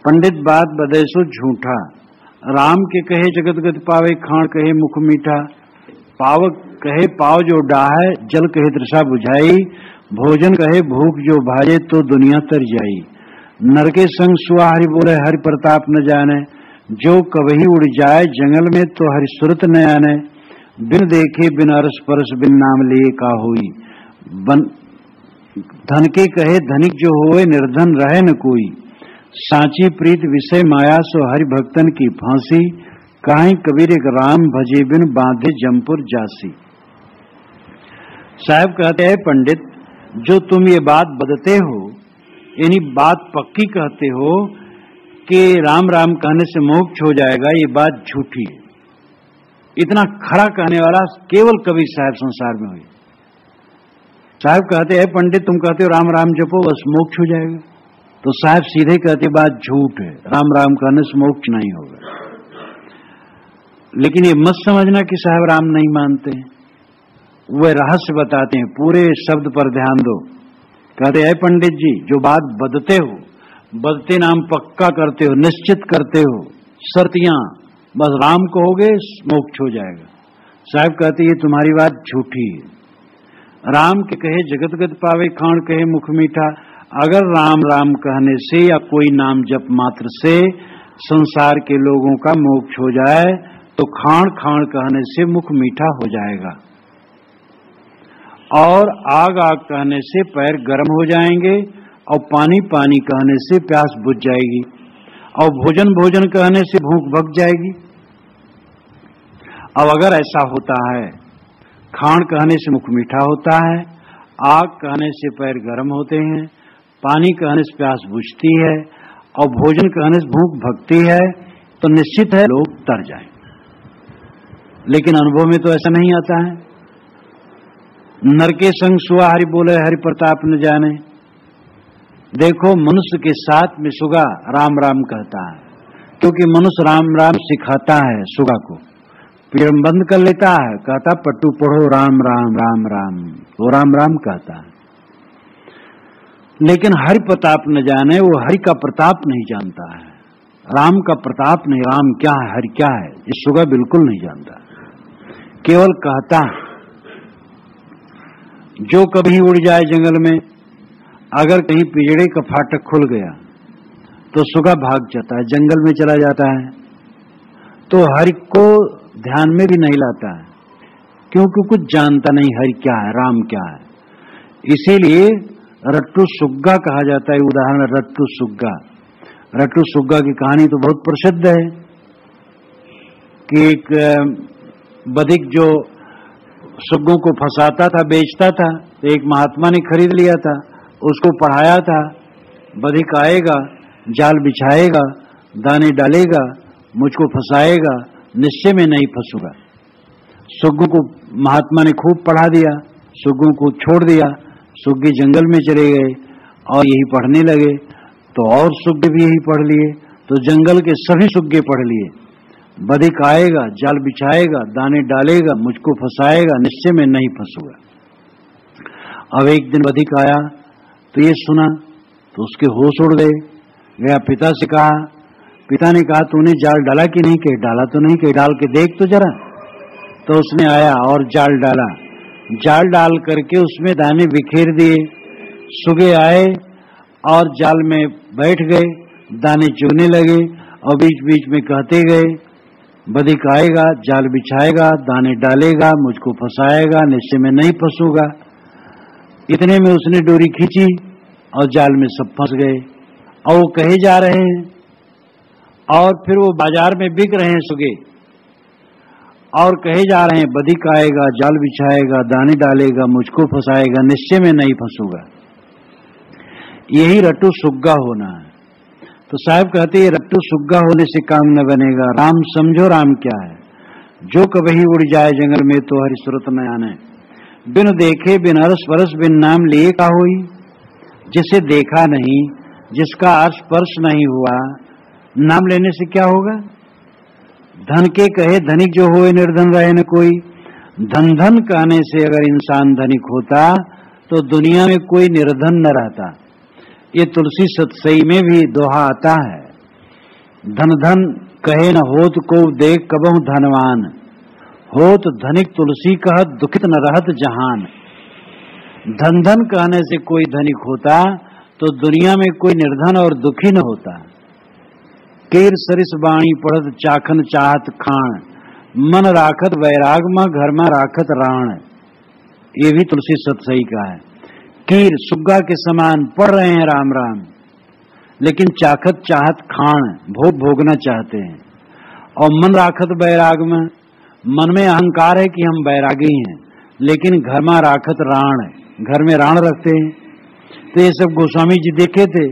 पंडित बात बदेसो झूठा, राम के कहे जगत गति पावे, खाण कहे मुख मीठा। पावक कहे पाव जो डाहे, जल कहे तृषा बुझाई, भोजन कहे भूख जो भाजे तो दुनिया तर जाई। नर के संग सुआ हरि बोले, हरि प्रताप न जाने, जो कभी उड़ जाए जंगल में तो हरि सुरत न आने। बिन देखे बिन अरस परस, बिन नाम लिए का होई। धन के कहे धनिक जो होए, निर्धन रहे न कोई। सांची प्रीत विषय माया, सो हरि भक्तन की फांसी। काहे कबीर एक राम भजे, बिन बांधे जमपुर जासी। साहब कहते हैं पंडित, जो तुम ये बात बदते हो, यानी बात पक्की कहते हो कि राम राम कहने से मोक्ष हो जाएगा, ये बात झूठी है। इतना खरा कहने वाला केवल कबीर साहब संसार में हुई। साहब कहते हैं पंडित, तुम कहते हो राम राम जपो बस मोक्ष हो जाएगा, तो साहब सीधे कहते बात झूठ है, राम राम कहने से मोक्ष नहीं होगा। लेकिन ये मत समझना कि साहब राम नहीं मानते हैं, वह रहस्य बताते हैं, पूरे शब्द पर ध्यान दो। कहते हैं पंडित जी, जो बात बदते हो, बदते नाम पक्का करते हो, निश्चित करते हो, शर्तियां बस राम कहोगे मोक्ष हो जाएगा। साहब कहते ये तुम्हारी बात झूठी है। राम के कहे जगत गति पावे, खाण कहे मुख मीठा। अगर राम राम कहने से या कोई नाम जप मात्र से संसार के लोगों का मोक्ष हो जाए, तो खाण खाण कहने से मुख मीठा हो जाएगा, और आग आग कहने से पैर गर्म हो जाएंगे, और पानी पानी कहने से प्यास बुझ जाएगी, और भोजन भोजन कहने से भूख भग जाएगी। अब अगर ऐसा होता है, खाण कहने से मुख मीठा होता है, आग कहने से पैर गर्म होते हैं, पानी कहने से प्यास बुझती है, और भोजन कहने से भूख भगती है, तो निश्चित है लोग तर जाएंगे। लेकिन अनुभव में तो ऐसा नहीं आता है। नर के संग सुआ हरि बोले, हरि प्रताप न जाने। देखो मनुष्य के साथ में सुगा राम राम कहता है, क्योंकि मनुष्य राम राम सिखाता है सुगा को, पेड़ बंद कर लेता है, कहता पट्टू पढ़ो राम राम राम राम, वो राम राम कहता है। लेकिन हरि प्रताप न जाने, वो हरि का प्रताप नहीं जानता है, राम का प्रताप नहीं, राम क्या है हरि क्या है, ये सुगा बिल्कुल नहीं जानता, केवल कहता है। जो कभी उड़ जाए जंगल में, अगर कहीं पिंजड़े का फाटक खुल गया तो सुगा भाग जाता है, जंगल में चला जाता है, तो हरि को ध्यान में भी नहीं लाता है, क्योंकि कुछ जानता नहीं हरि क्या है, राम क्या है। इसीलिए रट्टू सुग्गा कहा जाता है। उदाहरण रट्टू सुग्गा। रट्टू सुग्गा की कहानी तो बहुत प्रसिद्ध है कि एक बधिक जो सुग्गों को फंसाता था, बेचता था, तो एक महात्मा ने खरीद लिया था, उसको पढ़ाया था, बधिक आएगा, जाल बिछाएगा, दाने डालेगा, मुझको फंसाएगा, निश्चय में नहीं फंसूंगा। सुग्गों को महात्मा ने खूब पढ़ा दिया, सुग्गों को छोड़ दिया, सुग्गे जंगल में चले गए और यही पढ़ने लगे, तो और सुग्गे भी यही पढ़ लिए, तो जंगल के सभी सुग्गे पढ़ लिए, बधिक आएगा, जाल बिछाएगा, दाने डालेगा, मुझको फंसाएगा, निश्चय में नहीं फंसूंगा। अब एक दिन बधिक आया तो ये सुना तो उसके होश उड़ गए, गया पिता से कहा, पिता ने कहा तूने जाल डाला कि नहीं, कहे डाला तो नहीं, कहे डाल के देख तो जरा। तो उसने आया और जाल डाला, जाल डाल करके उसमें दाने बिखेर दिए, सुगे आए और जाल में बैठ गए, दाने चुगने लगे, और बीच बीच में कहते गए, बधिक आएगा, जाल बिछाएगा, दाने डालेगा, मुझको फंसाएगा, निश्चय में नहीं फंसूंगा। इतने में उसने डोरी खींची और जाल में सब फंस गए, और वो कहे जा रहे हैं, और फिर वो बाजार में बिक रहे हैं सुगे, और कहे जा रहे हैं बधिक आएगा, जाल बिछाएगा, दाने डालेगा, मुझको फंसाएगा, निश्चय में नहीं फंसूंगा। यही रट्टू सुग्गा होना है। तो साहब कहते हैं रट्टू सुग्गा होने से काम न बनेगा। राम समझो राम क्या है, जो कभी उड़ जाए जंगल में तो हरि सुरत न आने। बिन देखे बिन अरस परस, बिन नाम लिए का होई। जिसे देखा नहीं, जिसका अर्श स्पर्श नहीं हुआ, नाम लेने से क्या होगा। धन के कहे धनिक जो होए, निर्धन रहे न कोई। धन धन कहने से अगर इंसान धनिक होता तो दुनिया में कोई निर्धन न रहता। ये तुलसी सतसई में भी दोहा आता है, धन धन कहे न होत को देख कबहु धनवान, होत धनिक तुलसी कहत दुखित न रहत जहान। धन धन कहने से कोई धनिक होता तो दुनिया में कोई निर्धन और दुखी न होता। केर सरिस बाणी पढ़त चाखन चाहत खाण, मन राखत वैराग में घर में राखत राण। ये भी तुलसी सतसई का है। कीर सुग्गा के समान पढ़ रहे हैं राम राम, लेकिन चाखत चाहत खाण, भोग भोगना चाहते हैं। और मन राखत वैराग में, मन में अहंकार है कि हम वैरागी हैं, लेकिन घर में राखत राण, घर में राण रखते हैं। तो ये सब गोस्वामी जी देखे थे,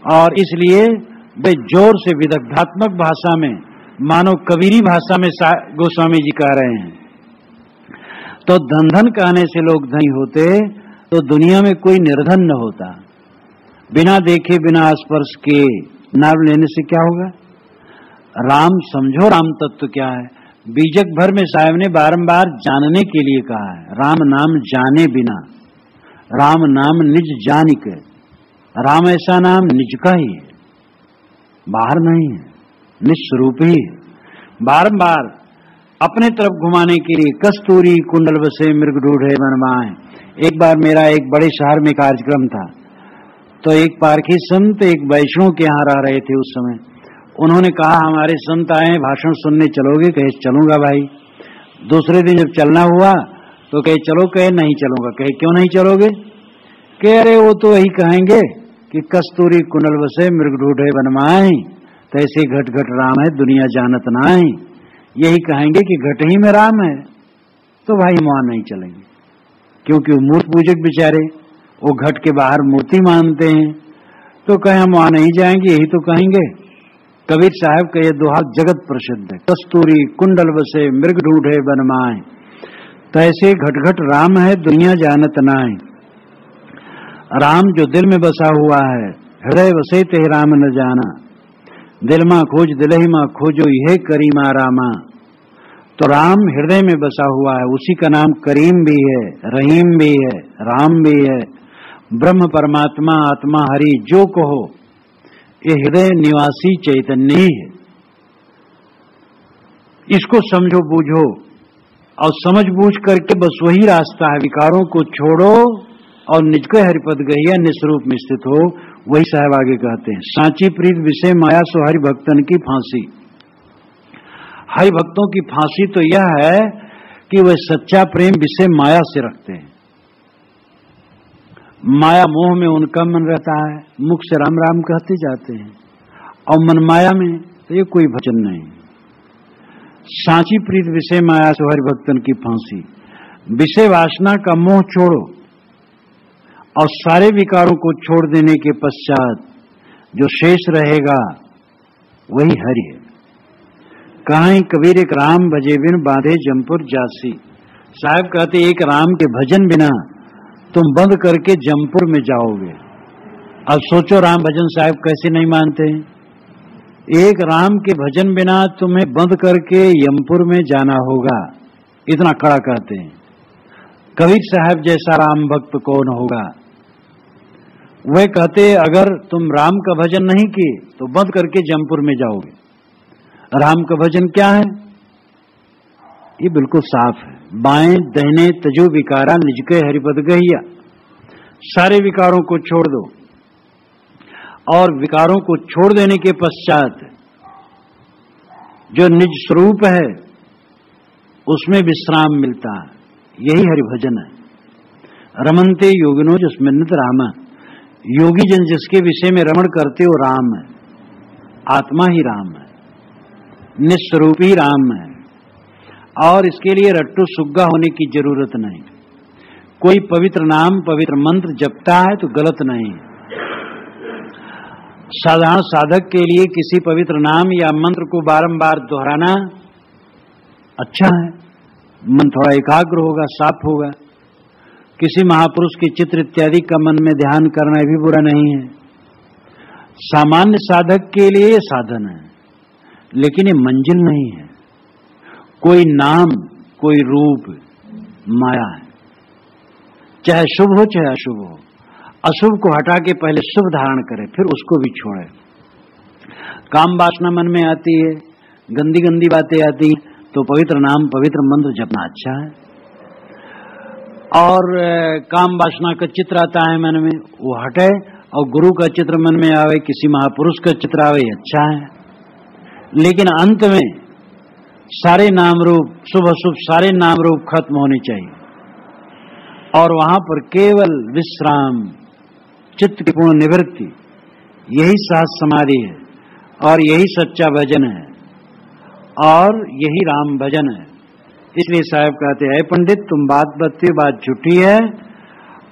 और इसलिए वे जोर से विदग्धात्मक भाषा में, मानो कबीरी भाषा में गोस्वामी जी कह रहे हैं। तो धन धन कहने से लोग धनी होते तो दुनिया में कोई निर्धन न होता। बिना देखे बिना स्पर्श के नाम लेने से क्या होगा? राम समझो, राम तत्व क्या है। बीजक भर में साहब ने बारंबार जानने के लिए कहा है, राम नाम जाने बिना, राम नाम निज जानिक। राम ऐसा नाम निज का ही है, बाहर नहीं है, निस्वरूप ही है। बारंबार अपने तरफ घुमाने के लिए कस्तूरी कुंडल बसे मृग ढूढ़े बनवाए। एक बार मेरा एक बड़े शहर में कार्यक्रम था, तो एक पारखी संत एक वैष्णव के यहाँ रह रहे थे उस समय। उन्होंने कहा हमारे संत आए, भाषण सुनने चलोगे? कहे चलूंगा भाई। दूसरे दिन जब चलना हुआ तो कहे चलो, कहे नहीं चलूंगा। कहे क्यों नहीं चलोगे? कह अरे वो तो वही कहेंगे कि कस्तूरी कुंडल बसे मृग ढूढ़े बनवाए, तैसे घट घट राम है दुनिया जानत नाई। यही कहेंगे कि घट ही में राम है। तो भाई वहां नहीं चलेंगे, क्योंकि वो मूर्ति पूजक बेचारे, वो घट के बाहर मूर्ति मानते हैं। तो कहे हम वहां नहीं जाएंगे, यही तो कहेंगे। कबीर साहब का ये दोहा जगत प्रसिद्ध है, कस्तूरी कुंडल बसे मृग ढूढ़े बनमाए, तैसे घट घट राम है दुनिया जानत नाई। राम जो दिल में बसा हुआ है, हृदय बसे ते राम न जाना। दिल मां खोज दिलहि मां खोजो यह करीमा रामा। तो राम हृदय में बसा हुआ है, उसी का नाम करीम भी है, रहीम भी है, राम भी है। ब्रह्म परमात्मा आत्मा हरि जो कहो, ये हृदय निवासी चैतन्य ही है। इसको समझो बूझो, और समझ बूझ करके बस वही रास्ता है। विकारों को छोड़ो और निज को हरिपद गहिया निस्वरूप में स्थित हो। वही साहब आगे कहते हैं, सांची प्रीत विषय माया सो हरि भक्तन की फांसी। हरि भक्तों की फांसी तो यह है कि वह सच्चा प्रेम विषय माया से रखते हैं। माया मोह में उनका मन रहता है, मुख से राम राम कहते जाते हैं, और मन माया में, तो ये कोई भजन नहीं। सांची प्रीत विषय माया सो हरि भक्तन की फांसी। विषय वासना का मोह छोड़ो, और सारे विकारों को छोड़ देने के पश्चात जो शेष रहेगा वही हरि है। कहां कबीर एक राम भजे बिन बांधे जमपुर जासी। साहब कहते एक राम के भजन बिना तुम बंद करके जमपुर में जाओगे। अब सोचो राम भजन साहब कैसे नहीं मानते हैं। एक राम के भजन बिना तुम्हें बंद करके यमपुर में जाना होगा, इतना कड़ा कहते हैं। कबीर साहब जैसा राम भक्त कौन होगा? वह कहते अगर तुम राम का भजन नहीं किए तो बंद करके जमपुर में जाओगे। राम का भजन क्या है? ये बिल्कुल साफ है, बाएं दहने तजो विकारा निज के हरिपद गहिया। सारे विकारों को छोड़ दो, और विकारों को छोड़ देने के पश्चात जो निज स्वरूप है उसमें विश्राम मिलता है, यही हरिभजन है। रमनते योगिनो जिसमिन्नत राम। योगी जन जिसके विषय में रमण करते हो राम है, आत्मा ही राम है, निस्वरूप ही राम है, और इसके लिए रट्टू सुग्गा होने की जरूरत नहीं। कोई पवित्र नाम पवित्र मंत्र जपता है तो गलत नहीं। साधारण साधक के लिए किसी पवित्र नाम या मंत्र को बारंबार दोहराना अच्छा है, मन थोड़ा एकाग्र होगा, साफ होगा। किसी महापुरुष के चित्र इत्यादि का मन में ध्यान करना भी बुरा नहीं है। सामान्य साधक के लिए ये साधन है, लेकिन ये मंजिल नहीं है। कोई नाम कोई रूप माया है, चाहे शुभ हो चाहे अशुभ हो। अशुभ को हटा के पहले शुभ धारण करे, फिर उसको भी छोड़े। काम वासना मन में आती है, गंदी गंदी बातें आती, तो पवित्र नाम पवित्र मंत्र जपना अच्छा है। और काम वासना का चित्र आता है मन में, वो हटे और गुरु का चित्र मन में आवे, किसी महापुरुष का चित्र आवे, अच्छा है। लेकिन अंत में सारे नाम रूप, शुभ अशुभ सारे नाम रूप खत्म होने चाहिए और वहां पर केवल विश्राम, चित्त की पूर्ण निवृत्ति, यही सहज समाधि है और यही सच्चा भजन है और यही राम भजन है। इसलिए साहब कहते हैं, पंडित तुम बात बताते बात झूठी है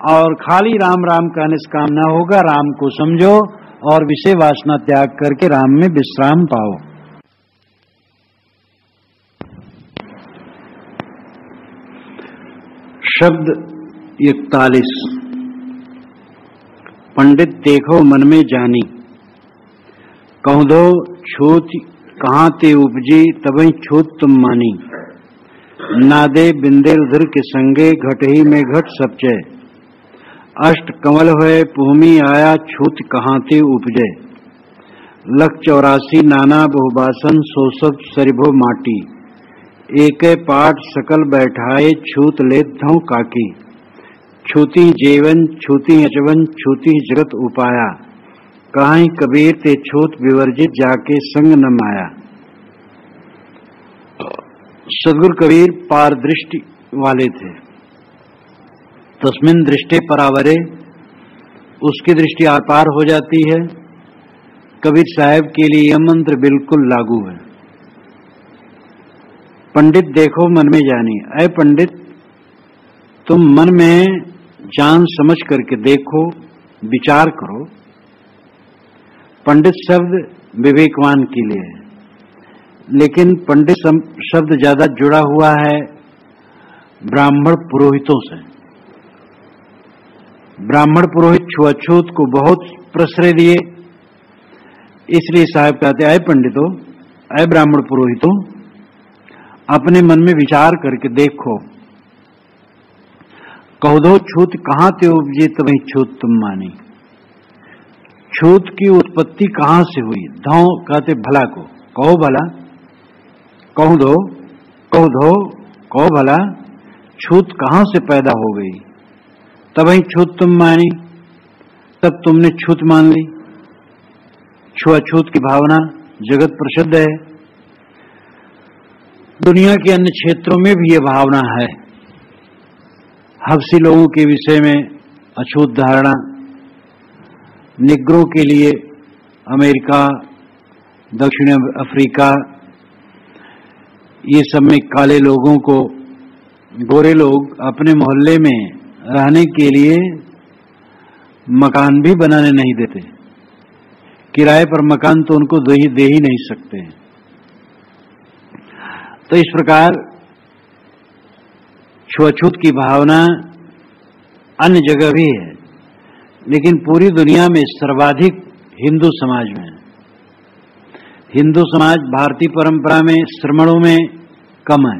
और खाली राम राम कहने से काम न होगा, राम को समझो और विषय वासना त्याग करके राम में विश्राम पाओ। शब्द 41। पंडित देखो मन में जानी, कहूँ दो छूत कहाँ ते उपजी, तबई छूत तुम मानी। नादे बिंदे उधर के संगे, घट ही में घट सबचे। अष्ट कमल हुए भूमि आया, छूत कहाँ ते उपजे। लख 84 नाना बहुबासन, सो सब सरिभो माटी। एक पाठ सकल बैठाए, छूत ले धौ काकी। छूती जीवन छूती अचवन, छूती जगत उपाया। कहीं कबीर ते छूत विवर्जित, जाके संग न माया। सदगुरु कबीर पार दृष्टि वाले थे। तस्मिन दृष्टि परावरे, उसकी दृष्टि आर पार हो जाती है। कबीर साहब के लिए यह मंत्र बिल्कुल लागू है। पंडित देखो मन में जानी, ऐ पंडित तुम मन में जान समझ करके देखो, विचार करो। पंडित शब्द विवेकवान के लिए है, लेकिन पंडित शब्द ज्यादा जुड़ा हुआ है ब्राह्मण पुरोहितों से। ब्राह्मण पुरोहित छुआछूत को बहुत प्रश्रय दिए, इसलिए साहब कहते आए पंडितों, आए ब्राह्मण पुरोहितों, अपने मन में विचार करके देखो। कहो दो छूत कहाँ ते उपजे, तभी छूत तुम मानी। छूत की उत्पत्ति कहाँ से हुई? धौ कहते भला को, कहो भला, कहो दो, कहो दो, कहो भला, छूत कहाँ से पैदा हो गई? तभी छूत तुम मानी, तब तुमने छूत मान ली। छुआछूत की भावना जगत प्रसिद्ध है, दुनिया के अन्य क्षेत्रों में भी यह भावना है। हबसी लोगों के विषय में अछूत धारणा, निग्रो के लिए अमेरिका, दक्षिण अफ्रीका, ये सब में काले लोगों को गोरे लोग अपने मोहल्ले में रहने के लिए मकान भी बनाने नहीं देते। किराए पर मकान तो उनको दे ही नहीं सकते। तो इस प्रकार छुआछूत की भावना अन्य जगह भी है, लेकिन पूरी दुनिया में सर्वाधिक हिंदू समाज में है। हिंदू समाज भारतीय परंपरा में श्रमणों में कम है,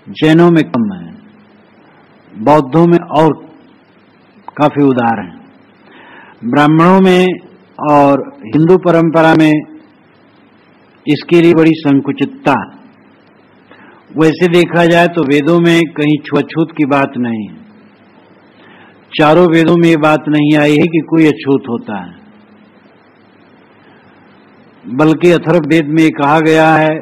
जैनों में कम है, बौद्धों में और काफी उदार है। ब्राह्मणों में और हिंदू परंपरा में इसके लिए बड़ी संकुचितता। वैसे देखा जाए तो वेदों में कहीं छुआछूत की बात नहीं है। चारों वेदों में ये बात नहीं आई है कि कोई अछूत होता है, बल्कि अथर्ववेद में कहा गया है,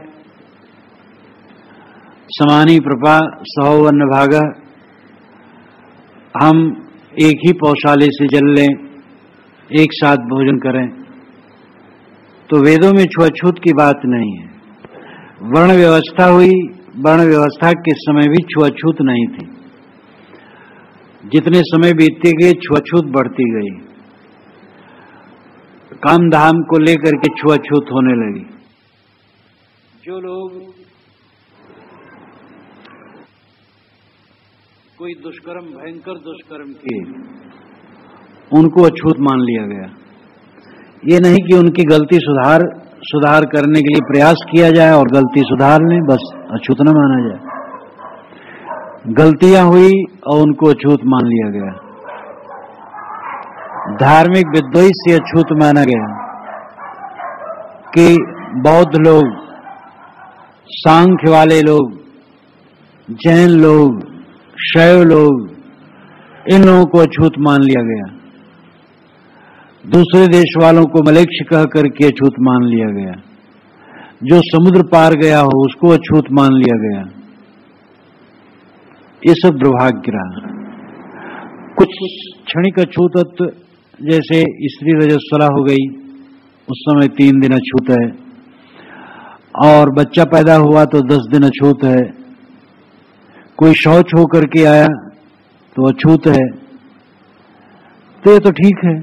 समानी प्रपा सहो वर्ण भागा, हम एक ही पौशाले से जल लें, एक साथ भोजन करें। तो वेदों में छुआछूत की बात नहीं है। वर्ण व्यवस्था हुई, वर्ण व्यवस्था के समय भी छुआछूत नहीं थी। जितने समय बीतते गए छुआछूत बढ़ती गई, काम धाम को लेकर के छुआछूत होने लगी। जो लोग कोई दुष्कर्म, भयंकर दुष्कर्म किए, उनको अछूत मान लिया गया। ये नहीं कि उनकी गलती सुधार करने के लिए प्रयास किया जाए और गलती सुधार लें, बस अछूत न माना जाए। गलतियां हुई और उनको अछूत मान लिया गया। धार्मिक विद्वेष से अछूत माना गया। कि बौद्ध लोग, सांख्य वाले लोग, जैन लोग, शैव लोग, इन लोगों को अछूत मान लिया गया। दूसरे देश वालों को मलेच्छ कह करके अछूत मान लिया गया। जो समुद्र पार गया हो उसको अछूत मान लिया गया। ये सब दुर्भाग्य रहा। कुछ क्षणिक अछूतत्व, जैसे स्त्री रजस्वला हो गई, उस समय 3 दिन अछूत है, और बच्चा पैदा हुआ तो 10 दिन अछूत है। कोई शौच होकर के आया तो अछूत है। तो ये तो ठीक है।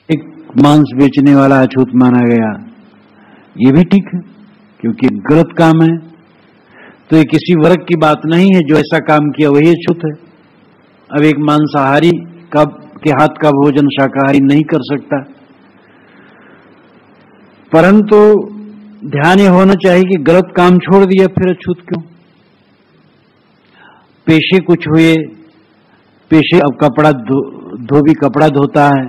एक मांस बेचने वाला अछूत माना गया, ये भी ठीक है, क्योंकि गलत काम है। तो ये किसी वर्ग की बात नहीं है, जो ऐसा काम किया वही अछूत है। अब एक मांसाहारी के हाथ का भोजन शाकाहारी नहीं कर सकता। परंतु ध्यान ये होना चाहिए कि गलत काम छोड़ दिया फिर अछूत क्यों? पेशे कुछ हुए, पेशे अब कपड़ा धोबी कपड़ा धोता है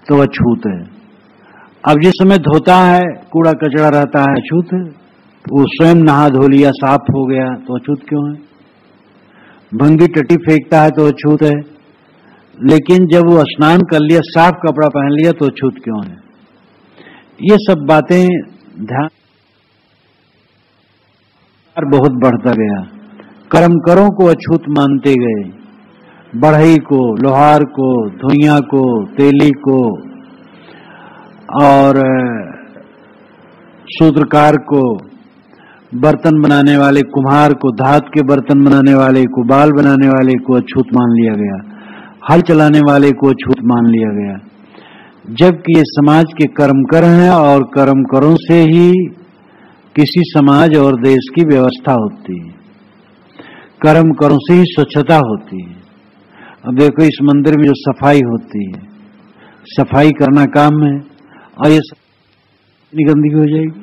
तो अछूत है। अब जिस समय धोता है कूड़ा कचरा रहता है, अछूत है। वो स्वयं नहा धो लिया, साफ हो गया तो अछूत क्यों है? भंगी टट्टी फेंकता है तो अछूत है, लेकिन जब वो स्नान कर लिया, साफ कपड़ा पहन लिया तो अछूत क्यों है? ये सब बातें ध्यान बहुत बढ़ता गया। कर्मकरों को अछूत मानते गए, बढ़ई को, लोहार को, धुइयां को, तेली को, और सूत्रकार को, बर्तन बनाने वाले कुम्हार को, धात के बर्तन बनाने वाले को, बाल बनाने वाले को अछूत मान लिया गया, हल चलाने वाले को अछूत मान लिया गया। जबकि ये समाज के कर्मकर हैं और कर्मकरों से ही किसी समाज और देश की व्यवस्था होती है, कर्मकरों से ही स्वच्छता होती है। अब देखो इस मंदिर में जो सफाई होती है, सफाई करना काम है, और ये गंदगी हो जाएगी।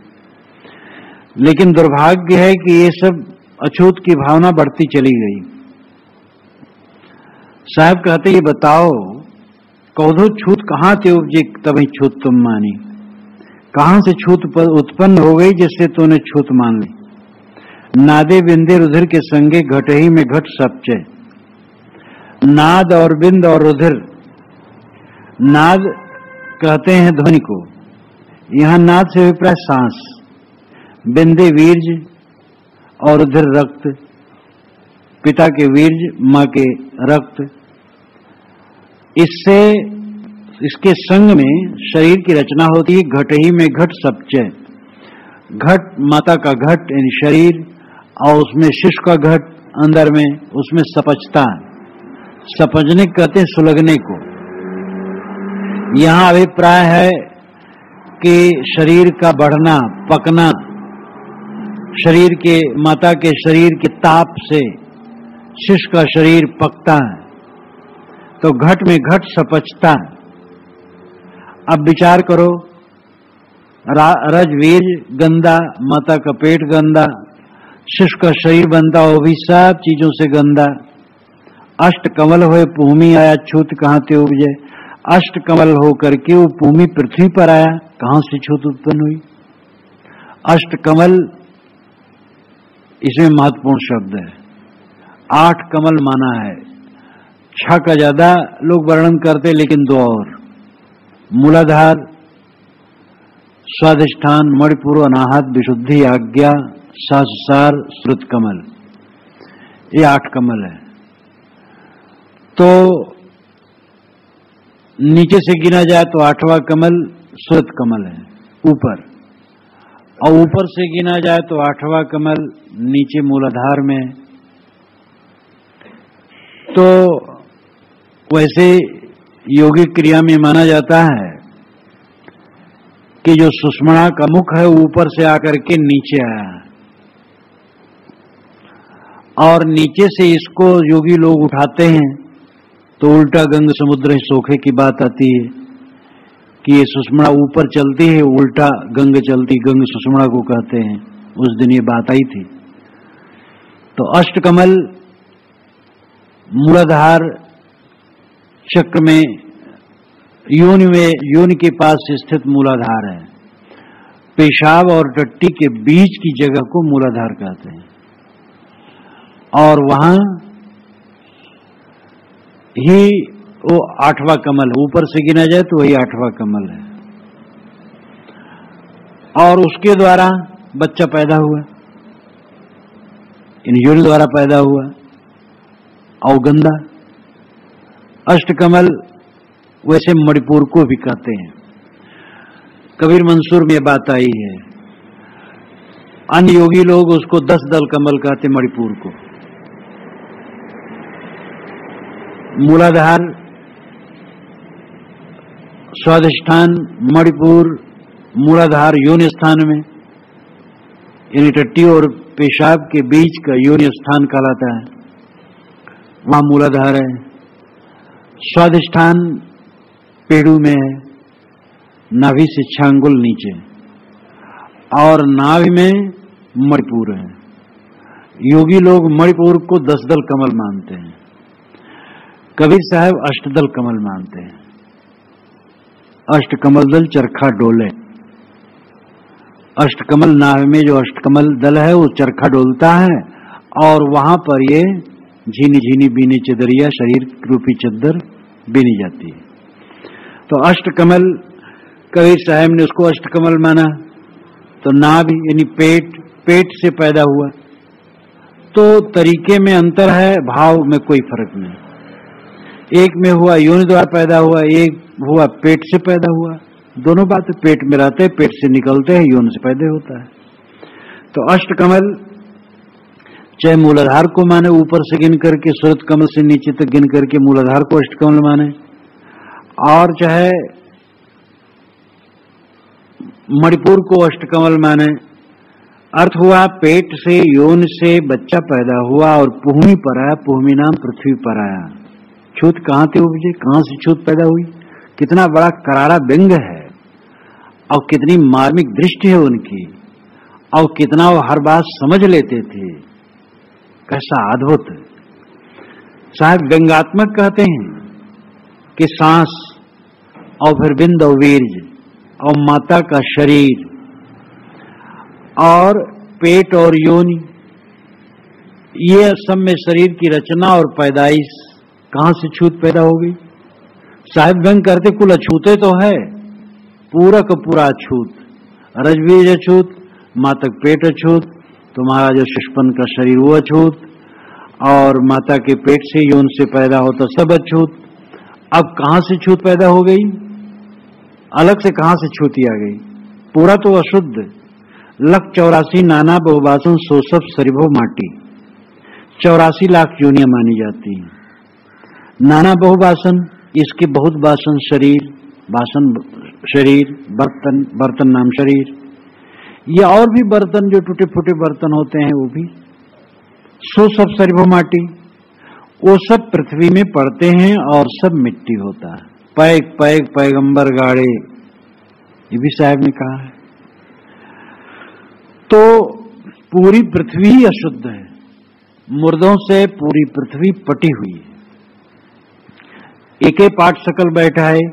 लेकिन दुर्भाग्य है कि ये सब अछूत की भावना बढ़ती चली गई। साहब कहते ये बताओ, कौधो छूत कहां थे उपजे तभी छूत तुम मानी? कहां से छूत उत्पन्न हो गई जिससे तूने छूत मान ली? नादे बिंदे रुधिर के संगे घट ही में घट सपचे। नाद और बिंद और रुधिर, नाद कहते हैं ध्वनि को, यहां नाद से अभिप्राय सांस, बिंदे वीर्ज और रुधिर रक्त, पिता के वीर्ज, मां के रक्त। इससे इसके संग में शरीर की रचना होती है। घट ही में घट सपचय, घट माता का घट यानी शरीर, और उसमें शिशु का घट अंदर में, उसमें सपचता है। सपजने कहते हैं सुलगने को। यहां अभिप्राय है कि शरीर का बढ़ना, पकना, शरीर के, माता के शरीर के ताप से शिशु का शरीर पकता है, तो घट में घट सपचता है। अब विचार करो, रजवीर गंदा, माता का पेट गंदा, शिशु का शरीर बनता, वो भी सब चीजों से गंदा। अष्ट कमल हुए भूमि आया, छूत कहां ते उपजे? अष्ट कमल हो करके वो भूमि पृथ्वी पर आया, कहां से छूत उत्पन्न हुई? अष्ट कमल इसमें महत्वपूर्ण शब्द है। 8 कमल माना है, 6 का ज्यादा लोग वर्णन करते, लेकिन 2 और, मूलाधार, स्वाधिष्ठान, मणिपुर, अनाहत, विशुद्धि, आज्ञा, सहस्रार, श्रुत कमल, ये 8 कमल है। तो नीचे से गिना जाए तो 8वां कमल श्रुत कमल है ऊपर, और ऊपर से गिना जाए तो 8वां कमल नीचे मूलाधार में। तो वैसे योगिक क्रिया में माना जाता है कि जो सुषुम्ना का मुख है ऊपर से आकर के नीचे आया है, और नीचे से इसको योगी लोग उठाते हैं तो उल्टा गंग समुद्र सोखे की बात आती है कि ये सुषुम्ना ऊपर चलती है, उल्टा गंग चलती, गंग सुषुम्ना को कहते हैं। उस दिन ये बात आई थी। तो अष्टकमल मूलाधार चक्र में योनि के पास स्थित मूलाधार है। पेशाब और टट्टी के बीच की जगह को मूलाधार कहते हैं, और वहां ही वो 8वां कमल, ऊपर से गिना जाए तो वही 8वां कमल है। और उसके द्वारा बच्चा पैदा हुआ, इन योनि द्वारा पैदा हुआ। अवगंधा, अष्टकमल वैसे मणिपुर को भी कहते हैं। कबीर मंसूर में बात आई है, अन्य योगी लोग उसको 10 दल कमल कहते मणिपुर को। मूलाधार, स्वाधिष्ठान मणिपुर, मूलाधार योनि स्थान में, यानी टट्टी और पेशाब के बीच का योनि स्थान कहलाता है, वहां मूलाधार है। स्वाधिष्ठान पेड़ू में है, नाभि से 6 अंगुल नीचे, और नाभि में मणिपुर है। योगी लोग मणिपुर को 10 दल कमल मानते हैं, कबीर साहब अष्टदल कमल मानते हैं। अष्टकमल दल चरखा डोले, अष्टकमल नाभि में जो अष्टकमल दल है वो चरखा डोलता है, और वहां पर ये झीनी झीनी बीनी चदरिया शरीर रूपी चद्दर बीनी जाती है। तो अष्टकमल, कबीर साहब ने उसको अष्टकमल माना। तो नाभि यानी पेट से पैदा हुआ, तो तरीके में अंतर है, भाव में कोई फर्क नहीं। एक में हुआ योनि द्वारा पैदा हुआ, एक हुआ पेट से पैदा हुआ। दोनों बातें पेट में रहते हैं, पेट से निकलते हैं, योनि से पैदा होता है। तो अष्टकमल चाहे मूलाधार को माने ऊपर से गिन करके, सूरत कमल से नीचे तक गिन करके मूलाधार को अष्टकमल माने, और चाहे मणिपुर को अष्टकमल माने। अर्थ हुआ पेट से योनि से बच्चा पैदा हुआ और पुहमी पर आया, पुहमी नाम पृथ्वी पर आया। छूत कहां थे उपजे, कहां से छूत पैदा हुई? कितना बड़ा करारा व्यंग है, और कितनी मार्मिक दृष्टि है उनकी, और कितना वो हर बात समझ लेते थे, कैसा अद्भुत। साहब व्यंगात्मक कहते हैं कि सांस और फिर बिंद और वीर्य और माता का शरीर और पेट और योनि, ये सब में शरीर की रचना और पैदाइश, कहां से छूत पैदा हो गई? साहिब व्यंग करते कुल अछूते तो है, पूरा का पूरा अछूत, रजबीज अछूत, मातक पेट अछूत, तुम्हारा जो शिशुपन का शरीर वो अछूत, और माता के पेट से यौन से पैदा होता सब अछूत। अब कहां से छूत पैदा हो गई? अलग से कहां से छूती आ गई? पूरा तो अशुद्ध। 1,84 नाना बहुबासन सो सब सरिभो माटी, 84 लाख योनियां मानी जाती हैं। नाना बहुबासन, इसके बहुत बासन शरीर, बासन शरीर, बर्तन, बर्तन नाम शरीर, ये और भी बर्तन जो टूटे फूटे बर्तन होते हैं वो भी, सो सब सरिभो माटी, वो सब पृथ्वी में पड़ते हैं और सब मिट्टी होता है। पैग पैग पैगंबर गाड़े, ये भी साहब ने कहा है। तो पूरी पृथ्वी ही अशुद्ध है, मुर्दों से पूरी पृथ्वी पटी हुई है। एक पाट सकल बैठा है,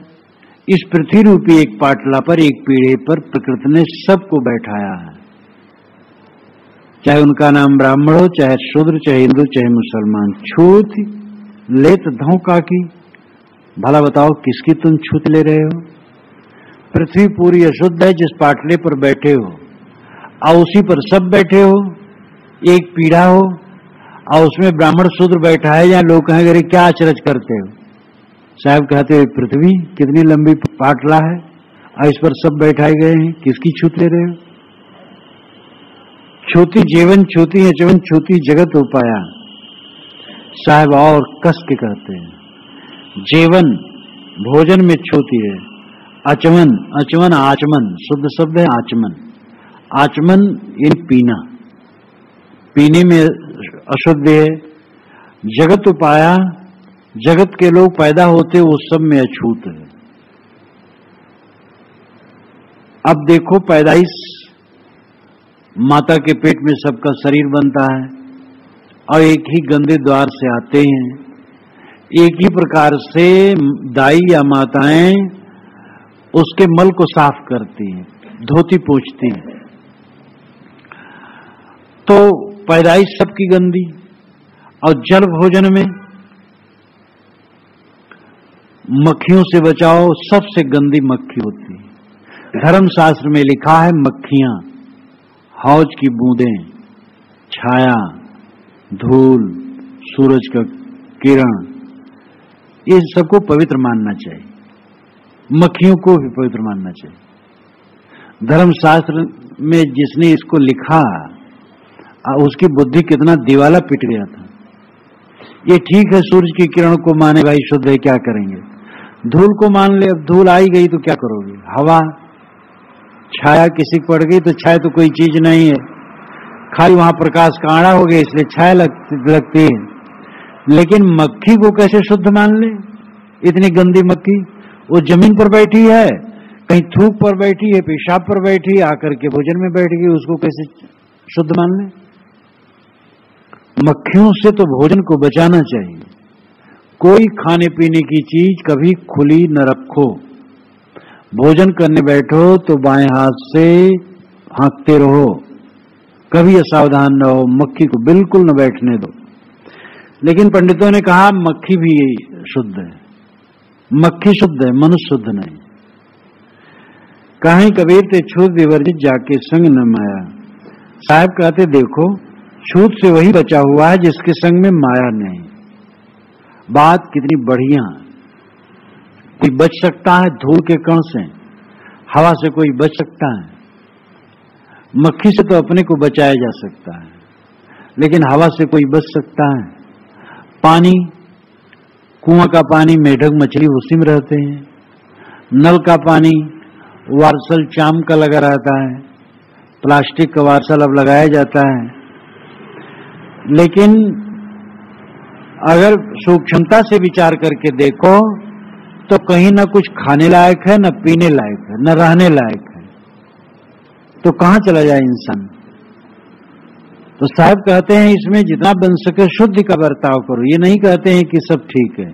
इस पृथ्वी रूपी एक पाटला पर, एक पीढ़े पर प्रकृति ने सबको बैठाया है, चाहे उनका नाम ब्राह्मण हो, चाहे शूद्र, चाहे हिंदू, चाहे मुसलमान। छूत लेत धोखा की, भला बताओ किसकी तुम छूत ले रहे हो? पृथ्वी पूरी अशुद्ध है जिस पाटले पर बैठे हो, और उसी पर सब बैठे हो, एक पीढ़ा हो, और उसमें ब्राह्मण शूद्र बैठा है, या लोग कहेंगे अरे क्या अचरज करते हो? साहब कहते हो पृथ्वी कितनी लंबी पाटला है और इस पर सब बैठाए गए हैं, किसकी छूत ले रहे हो? छूती जीवन छूती अचवन छूती जगत उपाया, साहब और कस के कहते हैं। जीवन भोजन में छूती है, अचमन, अचमन आचमन, शुद्ध शब्द है आचमन। आचमन यानी पीना, पीने में अशुद्ध है। जगत उपाया, जगत के लोग पैदा होते वो सब में अछूत है। अब देखो पैदाइश, माता के पेट में सबका शरीर बनता है और एक ही गंदे द्वार से आते हैं, एक ही प्रकार से दाई या माताएं उसके मल को साफ करती हैं, धोती पोंछती हैं। तो पैदाइश सबकी गंदी, और जल भोजन में मक्खियों से बचाओ, सबसे गंदी मक्खी होती है। धर्मशास्त्र में लिखा है मक्खियां, हौज की बूंदें, छाया, धूल, सूरज का किरण, इन सबको पवित्र मानना चाहिए, मक्खियों को भी पवित्र मानना चाहिए। धर्मशास्त्र में जिसने इसको लिखा उसकी बुद्धि कितना दिवाला पिट गया था। ये ठीक है सूरज की किरण को माने भाई शुद्ध है, क्या करेंगे। धूल को मान ले, अब धूल आई गई तो क्या करोगे। हवा, छाया किसी को पड़ गई तो छाया तो कोई चीज नहीं है, खाली वहां प्रकाश काड़ा हो गया इसलिए छाया लगती है। लेकिन मक्खी को कैसे शुद्ध मान ले, इतनी गंदी मक्खी। वो जमीन पर बैठी है, कहीं थूक पर बैठी है, पेशाब पर बैठी है, आकर के भोजन में बैठ गई, उसको कैसे शुद्ध मान ले। मक्खियों से तो भोजन को बचाना चाहिए। कोई खाने पीने की चीज कभी खुली न रखो। भोजन करने बैठो तो बाएं हाथ से हाँकते रहो, कभी असावधान न हो, मक्खी को बिल्कुल न बैठने दो। लेकिन पंडितों ने कहा मक्खी भी शुद्ध है, मक्खी शुद्ध है, मनुष्य शुद्ध नहीं। कहीं कबीर ते छूत विवर्जित जाके संग न माया। साहब कहते देखो छूत से वही बचा हुआ है जिसके संग में माया नहीं। बात कितनी बढ़िया। कोई बच सकता है धूल के कण से, हवा से कोई बच सकता है। मक्खी से तो अपने को बचाया जा सकता है, लेकिन हवा से कोई बच सकता है। पानी, कुआं का पानी, मेढक मछली उसी में रहते हैं। नल का पानी वार्सल चाम का लगा रहता है, प्लास्टिक का वार्सल अब लगाया जाता है। लेकिन अगर सूक्ष्मता से विचार करके देखो तो कहीं ना कुछ खाने लायक है, न पीने लायक है, न रहने लायक है, तो कहां चला जाए इंसान। तो साहब कहते हैं इसमें जितना बन सके शुद्ध का बर्ताव करो। ये नहीं कहते हैं कि सब ठीक है,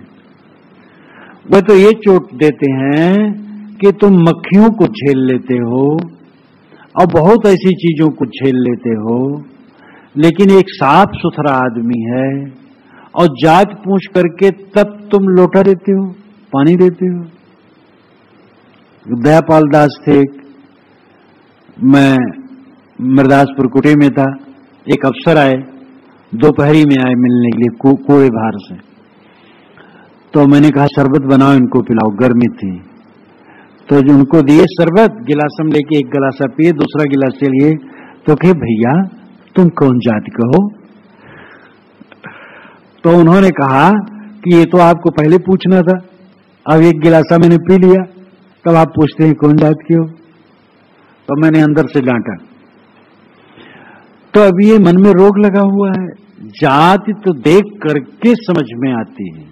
वे तो ये चोट देते हैं कि तुम मक्खियों को झेल लेते हो और बहुत ऐसी चीजों को झेल लेते हो, लेकिन एक साफ सुथरा आदमी है और जात पूछ करके तब तुम लोटा देते हो, पानी देते हो। दयापाल दास थे, मैं मरदासपुर कुटी में था, एक अफसर आए, दोपहरी में आए मिलने के लिए कूड़े बाहर से। तो मैंने कहा शरबत बनाओ इनको पिलाओ, गर्मी थी। तो जो उनको दिए शरबत, गिलासम लेके एक गिलासा पिए, दूसरा गिलास लिए। तो कहे भैया तुम कौन जाति का हो। तो उन्होंने कहा कि ये तो आपको पहले पूछना था, अब एक गिलासा मैंने पी लिया, तब आप पूछते हैं कौन जाति के हो। तो मैंने अंदर से डांटा। तो अभी ये मन में रोग लगा हुआ है। जाति तो देख करके समझ में आती है,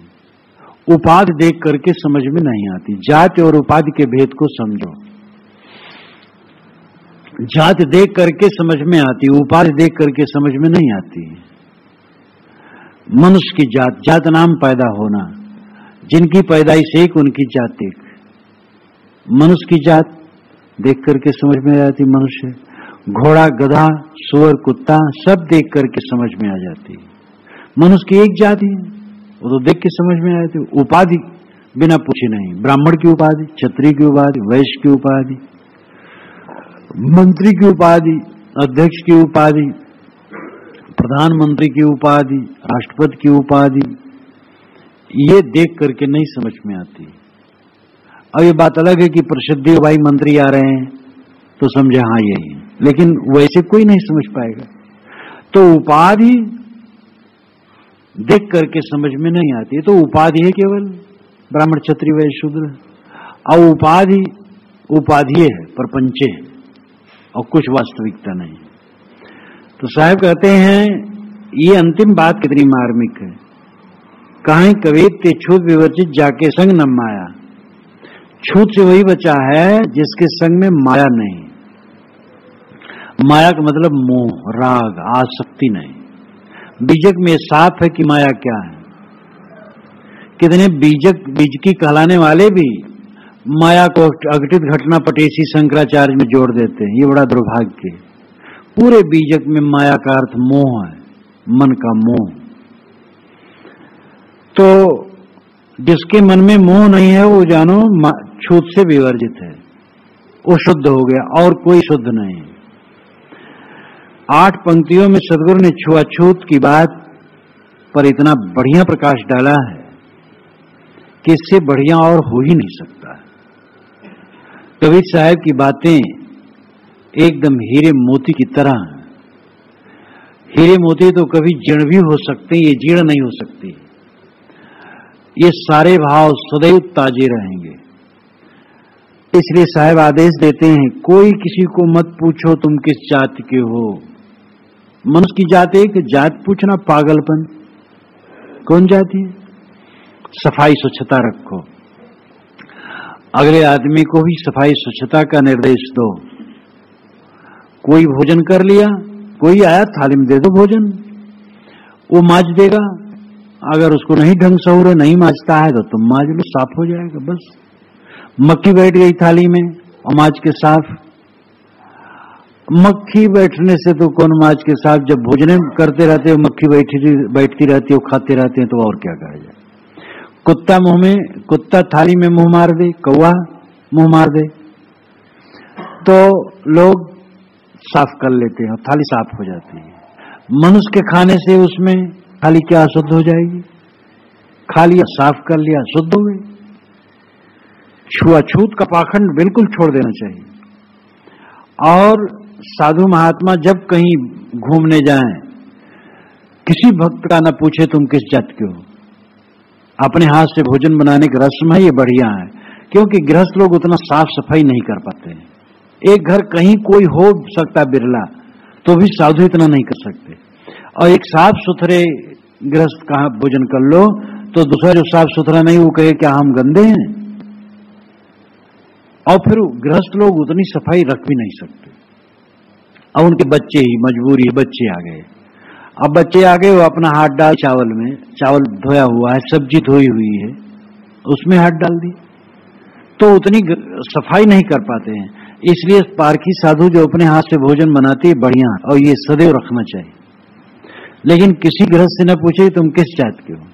उपाधि देख करके समझ में नहीं आती। जाति और उपाधि के भेद को समझो। जाति देख करके समझ में आती, उपाधि देख करके समझ में नहीं आती। मनुष्य की जात, जात नाम पैदा होना, जिनकी पैदाइश एक उनकी जात एक। मनुष्य की जात देख करके समझ में आ जाती। मनुष्य, घोड़ा, गधा, सुअर, कुत्ता सब देख करके समझ में आ जाती। मनुष्य की एक जाति है, वो तो देख के समझ में आ जाती। उपाधि बिना पूछे नहीं, ब्राह्मण की उपाधि, क्षत्रिय की उपाधि, वैश्य की उपाधि, मंत्री की उपाधि, अध्यक्ष की उपाधि, प्रधानमंत्री की उपाधि, राष्ट्रपति की उपाधि, ये देख करके नहीं समझ में आती। और ये बात अलग है कि प्रसिद्धि भाई मंत्री आ रहे हैं तो समझे हाँ यही, लेकिन वैसे कोई नहीं समझ पाएगा। तो उपाधि देख करके समझ में नहीं आती है। तो उपाधि है केवल ब्राह्मण, क्षत्रिय, वैश्य, शूद्र, और उपाधि उपाधि है, प्रपंचे है, और कुछ वास्तविकता नहीं। तो साहब कहते हैं ये अंतिम बात कितनी मार्मिक है। कहीं कबीर ते छूत विवर्जित जाके संग न माया। छूत से वही बचा है जिसके संग में माया नहीं। माया का मतलब मोह, राग, आसक्ति नहीं। बीजक में साफ है कि माया क्या है। कितने बीजकी कहलाने वाले भी माया को अघटित घटना पटेसी शंकराचार्य में जोड़ देते हैं। ये बड़ा दुर्भाग्य है। पूरे बीजक में माया का अर्थ मोह है, मन का मोह। तो जिसके मन में मोह नहीं है वो जानो छूत से विवर्जित है, वो शुद्ध हो गया और कोई शुद्ध नहीं। 8 पंक्तियों में सदगुरु ने छुआछूत की बात पर इतना बढ़िया प्रकाश डाला है कि इससे बढ़िया और हो ही नहीं सकता। कबीर साहब की बातें एकदम हीरे मोती की तरह हैं। हीरे मोती तो कभी जीर्ण भी हो सकते, ये जीर्ण नहीं हो सकती। ये सारे भाव सदैव ताजे रहेंगे। इसलिए साहब आदेश देते हैं, कोई किसी को मत पूछो तुम किस जाति के हो। मनुष्य की जाति है कि जात पूछना पागलपन। कौन जाति है? सफाई स्वच्छता रखो। अगले आदमी को भी सफाई स्वच्छता का निर्देश दो। कोई भोजन कर लिया, कोई आया थाली में दे दो भोजन, वो मांज देगा। अगर उसको नहीं ढंग से हो रहा, नहीं मांजता है तो तुम मांज लो, साफ हो जाएगा। बस मक्खी बैठ गई थाली में और मांज के साफ। मक्खी बैठने से तो कौन मांज के साफ? जब भोजन करते रहते हो मक्खी बैठती रहती हो, खाते रहते हैं, तो और क्या कहा जाए। कुत्ता थाली में मुंह मार दे, कौवा मुंह मार दे तो लोग साफ कर लेते हैं और थाली साफ हो जाती है। मनुष्य के खाने से उसमें थाली क्या अशुद्ध हो जाएगी? खा लिया, साफ कर लिया, शुद्ध हो गई। छुआछूत का पाखंड बिल्कुल छोड़ देना चाहिए। और साधु महात्मा जब कहीं घूमने जाएं, किसी भक्त का न पूछे तुम किस जाति के हो। अपने हाथ से भोजन बनाने की रस्म है, ये बढ़िया है, क्योंकि गृहस्थ लोग उतना साफ सफाई नहीं कर पाते हैं। एक घर कहीं कोई हो सकता बिरला, तो भी साधु इतना नहीं कर सकते। और एक साफ सुथरे गृहस्थ का भोजन कर लो तो दूसरा जो साफ सुथरा नहीं वो कहे क्या हम गंदे हैं। और फिर गृहस्थ लोग उतनी सफाई रख भी नहीं सकते। अब उनके बच्चे ही मजबूरी है, बच्चे आ गए। अब बच्चे आ गए, वो अपना हाथ डाल चावल में, चावल धोया हुआ है, सब्जी धोई हुई है, उसमें हाथ डाल दी, तो उतनी सफाई नहीं कर पाते हैं। इसलिए पारखी साधु जो अपने हाथ से भोजन बनाते हैं बढ़िया, और ये सदैव रखना चाहिए। लेकिन किसी गृहस्थ से न पूछे तुम किस जात के हो,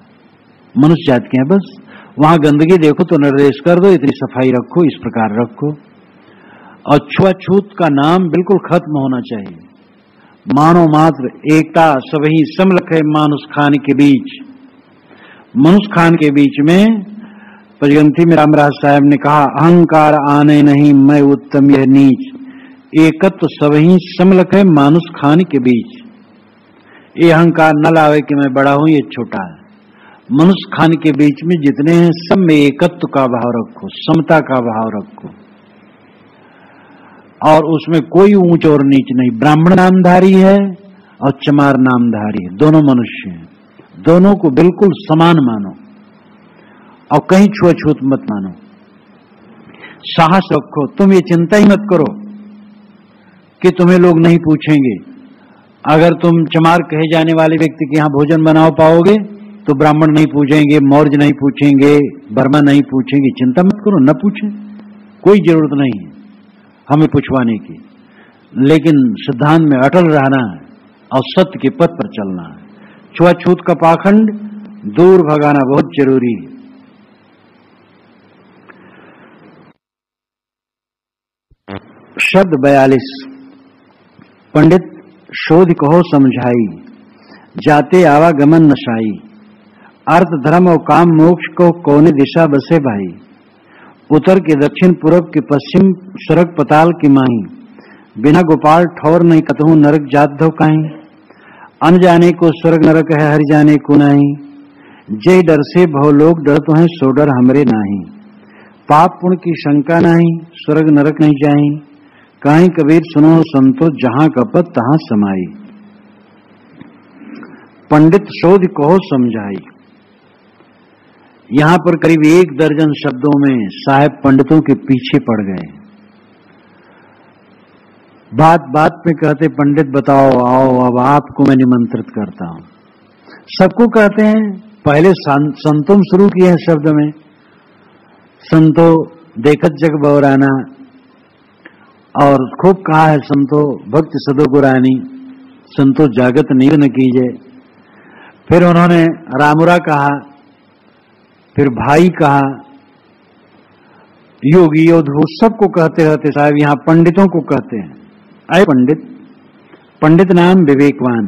मनुष्य जात के हैं, बस वहां गंदगी देखो तो निर्देश कर दो, इतनी सफाई रखो, इस प्रकार रखो। और छुआछूत का नाम बिल्कुल खत्म होना चाहिए। मानो मात्र एकता सबही समलख है मानुष खान के बीच। मनुष्य खान के बीच में पंचग्रंथी में रामराज साहब ने कहा, अहंकार आने नहीं मैं उत्तम यह नीच, एकत्व सबही समलख है मानुष खान के बीच। ये अहंकार न लावे कि मैं बड़ा हूं, ये छोटा है। मनुष्य खान के बीच में जितने हैं सब में एकत्व का भाव रखो, समता का भाव रखो, और उसमें कोई ऊंच और नीच नहीं। ब्राह्मण नामधारी है और चमार नामधारी है, दोनों मनुष्य हैं, दोनों को बिल्कुल समान मानो और कहीं छुआछूत मत मानो। साहस रखो, तुम ये चिंता ही मत करो कि तुम्हें लोग नहीं पूछेंगे। अगर तुम चमार कहे जाने वाले व्यक्ति के यहाँ भोजन बनाओ पाओगे तो ब्राह्मण नहीं पूछेंगे, मौर्य नहीं पूछेंगे, वर्मा नहीं पूछेंगे। चिंता मत करो, न पूछें, कोई जरूरत नहीं है हमें पूछवाने की। लेकिन सिद्धांत में अटल रहना है और सत्य के पथ पर चलना है। छुआछूत का पाखंड दूर भगाना बहुत जरूरी है। शब्द 42। पंडित शोध कहो समझाई, जाते आवागमन नशाई, अर्थ धर्म और काम मोक्ष को कौने दिशा बसे भाई। उत्तर के दक्षिण पूर्व के पश्चिम स्वर्ग पताल की माही, बिना गोपाल ठौर नहीं कतहु नरक जात धो काहीं। अन जाने को स्वर्ग नरक है हरि जाने को नाही, जय डर से भवलोक डर तो है सो डर हमरे नाही। पाप पुण्य की शंका नाही, स्वर्ग नरक नहीं जाही, काहीं कबीर सुनो संतो जहां कपत तहां समाई। पंडित शोध कहो समझाई। यहां पर करीब 1 दर्जन शब्दों में साहब पंडितों के पीछे पड़ गए। बात बात में कहते पंडित बताओ आओ, अब आपको मैं निमंत्रित करता हूं। सबको कहते हैं पहले संतों शुरू किए हैं शब्द में, संतो देखत जग बौराना, और खूब कहा है संतो भक्ति सदो गुरानी, संतो जागत नीर न कीजे। फिर उन्होंने रामुरा कहा, फिर भाई कहा, योगी योधु सबको कहते रहते साहब, यहां पंडितों को कहते हैं। अय पंडित, पंडित नाम विवेकवान,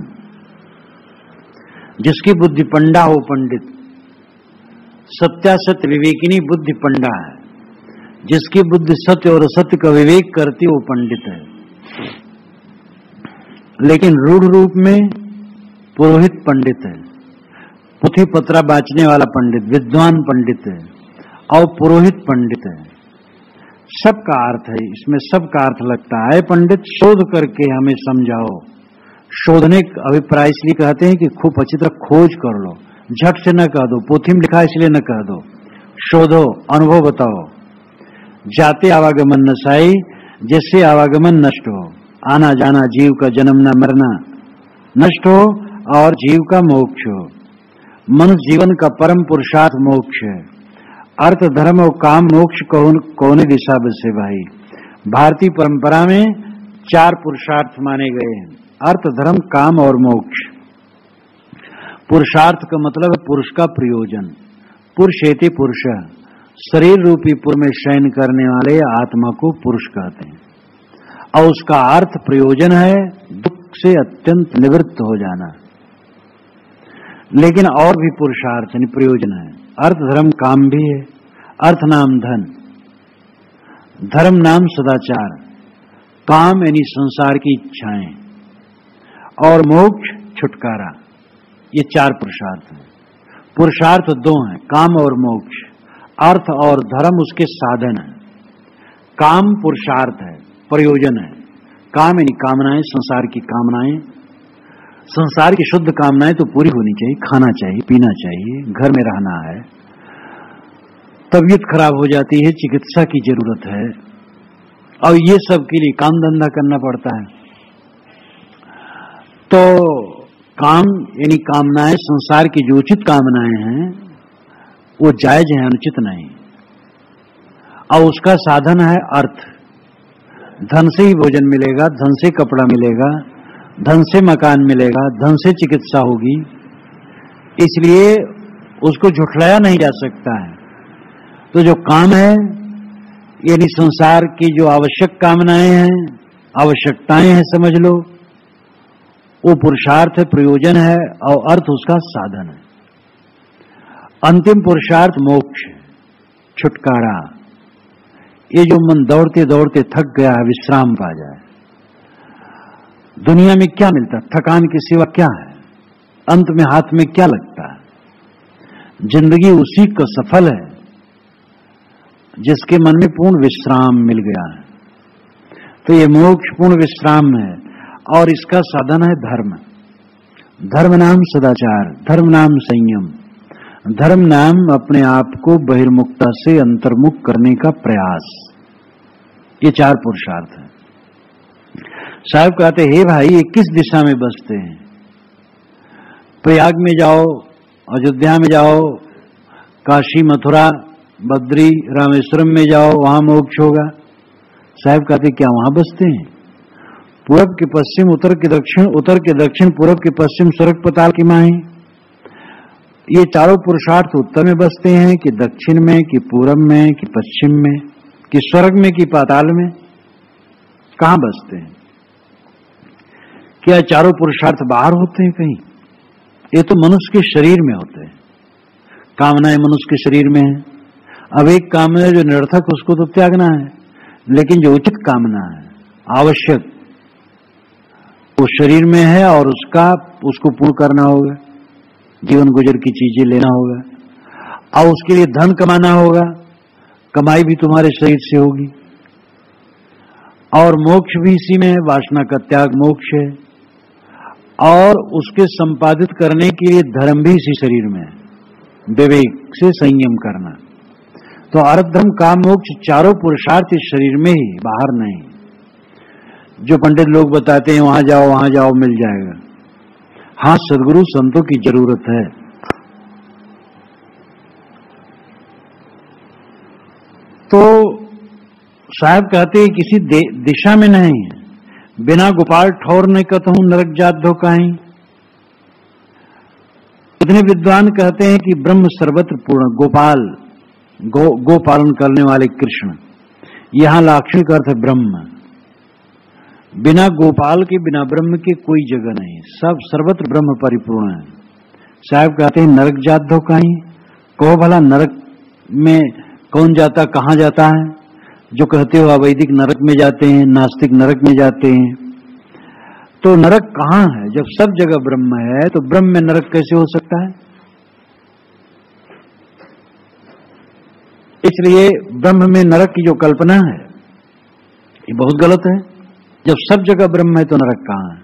जिसकी बुद्धि पंडा हो पंडित, सत्यासत्य विवेकिनी बुद्धि पंडा है, जिसकी बुद्धि सत्य और असत्य का विवेक करती वो पंडित है। लेकिन रूढ़ रूप में पुरोहित पंडित है, पुथी पत्रा बांचने वाला पंडित, विद्वान पंडित है, और पुरोहित पंडित है। सबका अर्थ है इसमें, सबका अर्थ लगता है। पंडित शोध करके हमें समझाओ। शोधने का अभिप्राय इसलिए कहते हैं कि खूब अच्छी तरह खोज कर लो, झट से न कह दो, पोथी में लिखा इसलिए न कह दो, शोधो, अनुभव बताओ। जाते आवागमन नसाई, जिससे आवागमन नष्ट हो, आना जाना जीव का जन्म न मरना नष्ट हो और जीव का मोक्ष हो। मनुष्य जीवन का परम पुरुषार्थ मोक्ष है। अर्थ धर्म और काम मोक्ष कौन दिशा से भाई। भारतीय परंपरा में 4 पुरुषार्थ माने गए हैं, अर्थ धर्म काम और मोक्ष। पुरुषार्थ का मतलब है पुरुष का प्रयोजन। पुरुषेति पुरुष, शरीर रूपी पुर में शयन करने वाले आत्मा को पुरुष कहते हैं, और उसका अर्थ प्रयोजन है दुख से अत्यंत निवृत्त हो जाना। लेकिन और भी पुरुषार्थ यानी प्रयोजन है। अर्थ धर्म काम भी है। अर्थ नाम धन, धर्म नाम सदाचार, काम यानी संसार की इच्छाएं, और मोक्ष छुटकारा। ये 4 पुरुषार्थ हैं। पुरुषार्थ 2 हैं, काम और मोक्ष। अर्थ और धर्म उसके साधन है। काम पुरुषार्थ है, प्रयोजन है। काम यानी कामनाएं, संसार की कामनाएं। संसार की शुद्ध कामनाएं तो पूरी होनी चाहिए, खाना चाहिए, पीना चाहिए, घर में रहना है। तबीयत खराब हो जाती है, चिकित्सा की जरूरत है, और ये सब के लिए काम धंधा करना पड़ता है। तो काम यानी कामनाएं, संसार की जो उचित कामनाएं हैं वो जायज है, अनुचित नहीं। और उसका साधन है अर्थ। धन से ही भोजन मिलेगा, धन से कपड़ा मिलेगा, धन से मकान मिलेगा, धन से चिकित्सा होगी, इसलिए उसको झुठलाया नहीं जा सकता है। तो जो काम है यानी संसार की जो आवश्यक कामनाएं हैं, आवश्यकताएं हैं समझ लो, वो पुरुषार्थ है, प्रयोजन है, और अर्थ उसका साधन है। अंतिम पुरुषार्थ मोक्ष, छुटकारा। ये जो मन दौड़ते दौड़ते थक गया है, विश्राम पा जाए। दुनिया में क्या मिलता है? थकान के सिवा क्या है? अंत में हाथ में क्या लगता है? जिंदगी उसी का सफल है जिसके मन में पूर्ण विश्राम मिल गया है। तो ये मोक्ष पूर्ण विश्राम है, और इसका साधन है धर्म। धर्म नाम सदाचार, धर्म नाम संयम, धर्म नाम अपने आप को बहिर्मुखता से अंतर्मुख करने का प्रयास। ये 4 पुरुषार्थ है। साहब कहते, हे भाई, ये किस दिशा में बसते हैं? प्रयाग में जाओ, अयोध्या में जाओ, काशी मथुरा बद्री रामेश्वरम में जाओ, वहां मोक्ष होगा। साहब कहते, क्या वहां बसते हैं? पूरब के पश्चिम, उत्तर के दक्षिण, उत्तर के दक्षिण, पूरब के पश्चिम, स्वर्ग पताल की माही। ये 4 पुरुषार्थ उत्तर में बसते हैं कि दक्षिण में, कि पूरब में, कि पश्चिम में, कि स्वर्ग में, कि पाताल में? कहां बसते हैं? क्या 4 पुरुषार्थ बाहर होते हैं कहीं? ये तो मनुष्य के शरीर में होते हैं। कामनाएं मनुष्य के शरीर में है। अब एक कामना जो निरर्थक, उसको तो त्यागना है, लेकिन जो उचित कामना है, आवश्यक, वो शरीर में है, और उसको पूर्ण करना होगा। जीवन गुजर की चीजें लेना होगा, और उसके लिए धन कमाना होगा। कमाई भी तुम्हारे शरीर से होगी, और मोक्ष भी इसी में है। वासना का त्याग मोक्ष है, और उसके संपादित करने के लिए धर्म भी इसी शरीर में है, विवेक से संयम करना। तो अर्थ धर्म काम मोक्ष 4 पुरुषार्थ इस शरीर में ही, बाहर नहीं। जो पंडित लोग बताते हैं वहां जाओ मिल जाएगा। हाँ, सदगुरु संतों की जरूरत है, तो साहब कहते हैं किसी दिशा में नहीं है, बिना गोपाल ठौर नहीं कहता हूं नरक जात धोकाई। इतने विद्वान कहते हैं कि ब्रह्म सर्वत्र पूर्ण, गोपाल गो पालन करने वाले कृष्ण, यहां लाक्षणिक अर्थ है ब्रह्म। बिना गोपाल के, बिना ब्रह्म के कोई जगह नहीं, सब सर्वत्र ब्रह्म परिपूर्ण है। साहब कहते हैं नरक जात धोकाई, कहो भला नरक में कौन जाता, कहां जाता है? जो कहते हो अवैदिक नरक में जाते हैं, नास्तिक नरक में जाते हैं, तो नरक कहां है? जब सब जगह ब्रह्म है तो ब्रह्म में नरक कैसे हो सकता है? इसलिए ब्रह्म में नरक की जो कल्पना है ये बहुत गलत है। जब सब जगह ब्रह्म है तो नरक कहां है?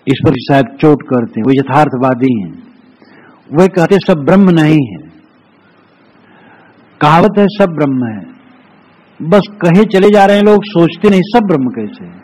इस पर साहब चोट करते हैं, वो यथार्थवादी हैं, वे कहते सब ब्रह्म नहीं है। कहावत है सब ब्रह्म है, बस कहे चले जा रहे हैं लोग, सोचते नहीं सब ब्रह्म कैसे है।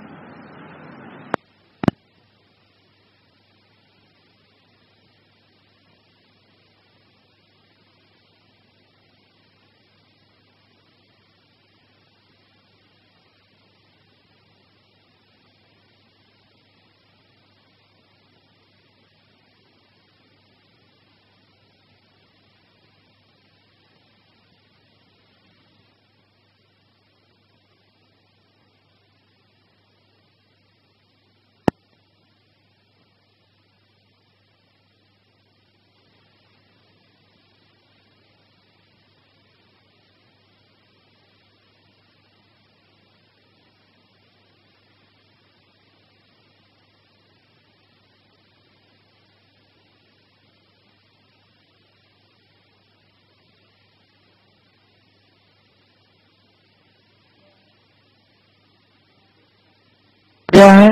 क्या है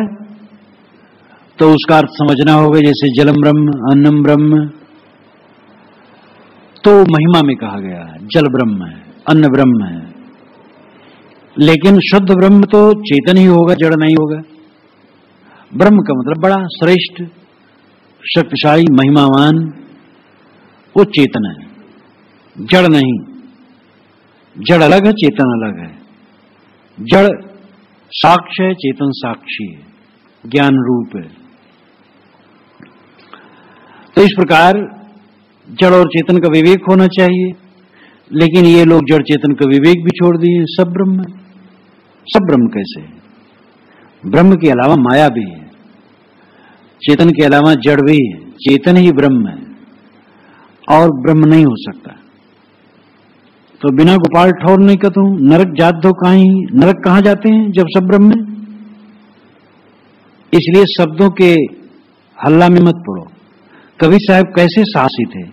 तो उसका अर्थ समझना होगा। जैसे जलम ब्रह्म, अन्नम ब्रह्म, तो महिमा में कहा गया है जल ब्रह्म है, अन्न ब्रह्म है, लेकिन शुद्ध ब्रह्म तो चेतन ही होगा, जड़ नहीं होगा। ब्रह्म का मतलब बड़ा, श्रेष्ठ, शक्तिशाली, महिमावान, वो चेतन है, जड़ नहीं। जड़ अलग है, चेतन अलग है। जड़ साक्ष्य है, चेतन साक्षी है, ज्ञान रूप है। तो इस प्रकार जड़ और चेतन का विवेक होना चाहिए, लेकिन ये लोग जड़ चेतन का विवेक भी छोड़ दिए, सब ब्रह्म है। सब ब्रह्म कैसे है? ब्रह्म के अलावा माया भी है, चेतन के अलावा जड़ भी है, चेतन ही ब्रह्म है और ब्रह्म नहीं हो सकता। तो बिना गोपाल ठौर नहीं कहता हूं नरक जात दो कहीं, नरक कहां जाते हैं जब सब ब्रह्म है? इसलिए शब्दों के हल्ला में मत पड़ो। कबीर साहब कैसे साहसी थे,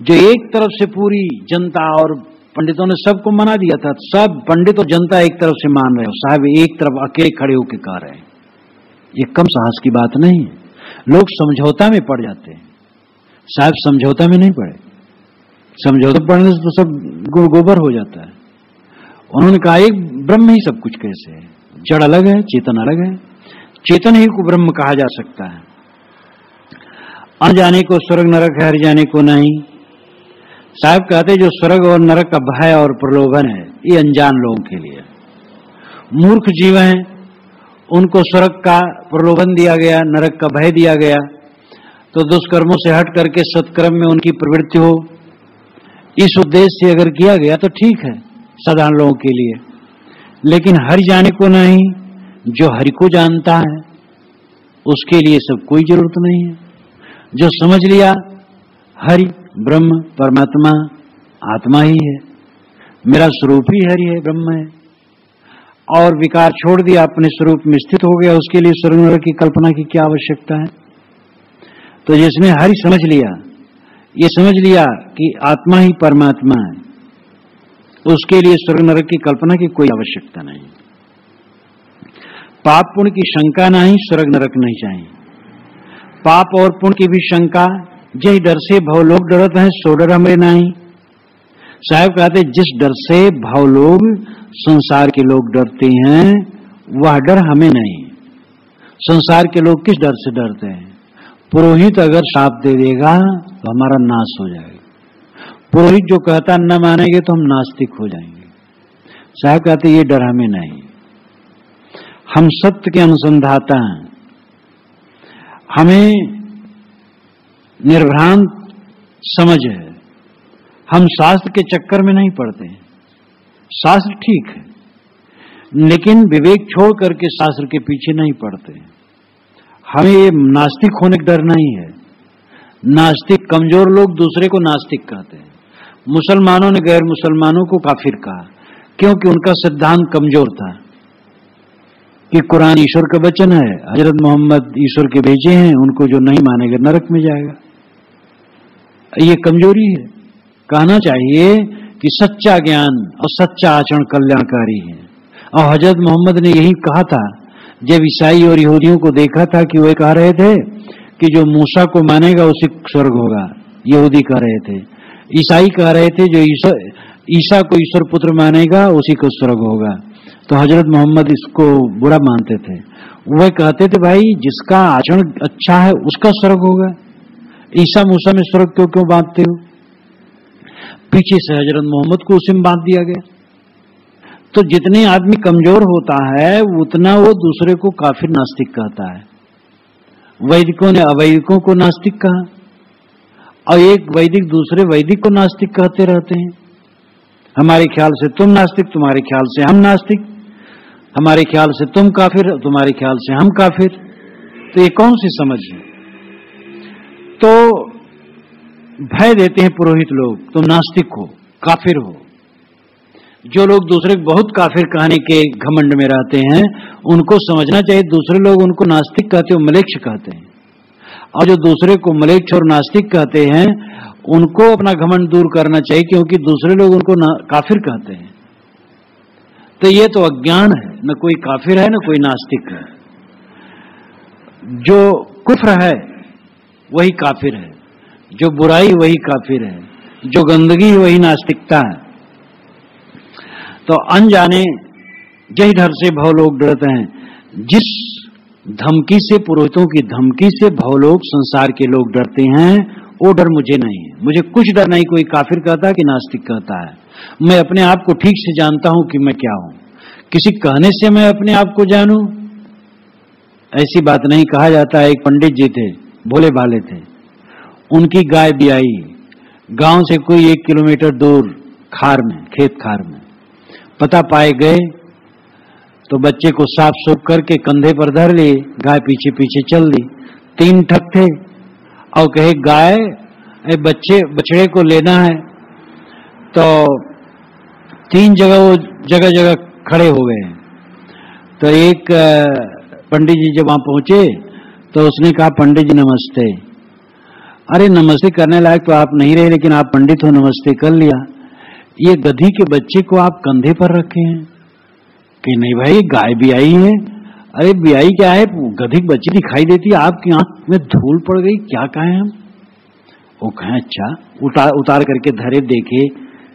जो एक तरफ से पूरी जनता और पंडितों ने सबको मना दिया था, सब पंडित और जनता एक तरफ से मान रहे हो, साहब एक तरफ अकेले खड़े होकर कह रहे हैं, ये कम साहस की बात नहीं है। लोग समझौता में पड़ जाते हैं, साहब समझौता में नहीं पड़े, समझौता पड़ने से तो सब गोबर हो जाता है। उन्होंने कहा एक ब्रह्म ही सब कुछ कैसे है, जड़ अलग है, चेतन अलग है, चेतन ही को ब्रह्म कहा जा सकता है। अनजाने को स्वर्ग नरक है, हर जाने को नहीं। साहब कहते जो स्वर्ग और नरक का भय और प्रलोभन है, ये अनजान लोगों के लिए। मूर्ख जीव हैं, उनको स्वर्ग का प्रलोभन दिया गया, नरक का भय दिया गया, तो दुष्कर्मों से हट करके सत्कर्म में उनकी प्रवृत्ति हो, इस उद्देश्य से अगर किया गया तो ठीक है साधारण लोगों के लिए। लेकिन हरि जाने को नहीं, जो हरि को जानता है उसके लिए सब कोई जरूरत नहीं है। जो समझ लिया हरि ब्रह्म परमात्मा आत्मा ही है, मेरा स्वरूप ही हरि है, ब्रह्म है, और विकार छोड़ दिया, अपने स्वरूप में स्थित हो गया, उसके लिए स्वर्ग नरक की कल्पना की क्या आवश्यकता है? तो जिसने हरि समझ लिया, ये समझ लिया कि आत्मा ही परमात्मा है, उसके लिए स्वर्ग नरक की कल्पना की कोई आवश्यकता नहीं। पाप पुण्य की शंका नहीं, स्वर्ग नरक नहीं चाहिए। पाप और पुण्य की भी शंका, जिस डर से भवलोक डरत है सो डर हमें नहीं। साहब कहते जिस डर से भवलोक संसार के लोग डरते हैं वह डर हमें नहीं। संसार के लोग किस डर से डरते हैं? पुरोहित अगर शाप दे देगा तो हमारा नाश हो जाएगा। पुरोहित जो कहता न मानेंगे तो हम नास्तिक हो जाएंगे। साहब कहते ये डर हमें नहीं, हम सत्य के अनुसंधाता हैं, हमें निर्भ्रांत समझ है, हम शास्त्र के चक्कर में नहीं पड़ते। शास्त्र ठीक है, लेकिन विवेक छोड़ करके शास्त्र के पीछे नहीं पड़ते। हमें ये नास्तिक होने का डर नहीं है। नास्तिक कमजोर लोग दूसरे को नास्तिक कहते हैं। मुसलमानों ने गैर मुसलमानों को काफिर कहा क्योंकि उनका सिद्धांत कमजोर था कि कुरान ईश्वर का वचन है, हजरत मोहम्मद ईश्वर के भेजे हैं, उनको जो नहीं मानेगा नरक में जाएगा। ये कमजोरी है। कहना चाहिए कि सच्चा ज्ञान और सच्चा आचरण कल्याणकारी है। और हजरत मोहम्मद ने यही कहा था जब ईसाई और यहूदियों को देखा था कि वे कह रहे थे कि जो मूसा को मानेगा उसी स्वर्ग होगा। यहूदी कह रहे थे, ईसाई कह रहे थे जो ईसा को ईश्वर पुत्र मानेगा उसी को स्वर्ग होगा। तो हजरत मोहम्मद इसको बुरा मानते थे। वह कहते थे भाई जिसका आचरण अच्छा है उसका स्वर्ग होगा, ईसा मूसा में स्वर्ग क्यों बांटते हो? पीछे से हजरत मोहम्मद को उसी में बांध दिया गया। तो जितने आदमी कमजोर होता है उतना वो दूसरे को काफिर नास्तिक कहता है। वैदिकों ने अवैदिकों को नास्तिक कहा और एक वैदिक दूसरे वैदिक को नास्तिक कहते रहते हैं। हमारे ख्याल से तुम नास्तिक, तुम्हारे ख्याल से हम नास्तिक, हमारे ख्याल से तुम काफिर, तुम्हारे ख्याल से हम काफिर। तो ये कौन सी समझ है? तो भय देते हैं पुरोहित लोग, तुम नास्तिक हो, काफिर हो। जो लोग दूसरे को बहुत काफिर कहने के घमंड में रहते हैं उनको समझना चाहिए दूसरे लोग उनको नास्तिक कहते हो, मलेच्छ कहते हैं। और जो दूसरे को मलेच्छ और नास्तिक कहते हैं उनको अपना घमंड दूर करना चाहिए, क्योंकि दूसरे लोग उनको काफिर कहते हैं। तो ये तो अज्ञान है, न कोई काफिर है न कोई नास्तिक है। जो कुफ्र है वही काफिर है, जो बुराई वही काफिर है, जो गंदगी वही नास्तिकता है। तो अनजाने जय डर से भव लोग डरते हैं। जिस धमकी से, पुरोहितों की धमकी से भवलोक संसार के लोग डरते हैं वो डर मुझे नहीं है। मुझे कुछ डर नहीं, कोई काफिर कहता है कि नास्तिक कहता है। मैं अपने आप को ठीक से जानता हूं कि मैं क्या हूं। किसी कहने से मैं अपने आप को जानूं, ऐसी बात नहीं। कहा जाता है एक पंडित जी थे, भोले भाले थे, उनकी गाय ब्याई गांव से कोई 1 किलोमीटर दूर खार में, खेत खार में पता पाए गए तो बच्चे को साफ सूफ करके कंधे पर धर लिए, गाय पीछे पीछे चल दी। 3 ठग थे और कहे गाय बछड़े को लेना है। तो 3 जगह वो जगह जगह खड़े हो गए। तो एक पंडित जी जब वहां पहुंचे तो उसने कहा पंडित जी नमस्ते। अरे नमस्ते करने लायक तो आप नहीं रहे, लेकिन आप पंडित हो, नमस्ते कर लिया। ये गधी के बच्चे को आप कंधे पर रखे हैं कि नहीं भाई गाय ब्याई है। अरे ब्याई क्या है, गधी की बच्ची दिखाई देती है, आपकी आंख में धूल पड़ गई, क्या कहें हम? वो कहें अच्छा, उतार करके धरे देखे,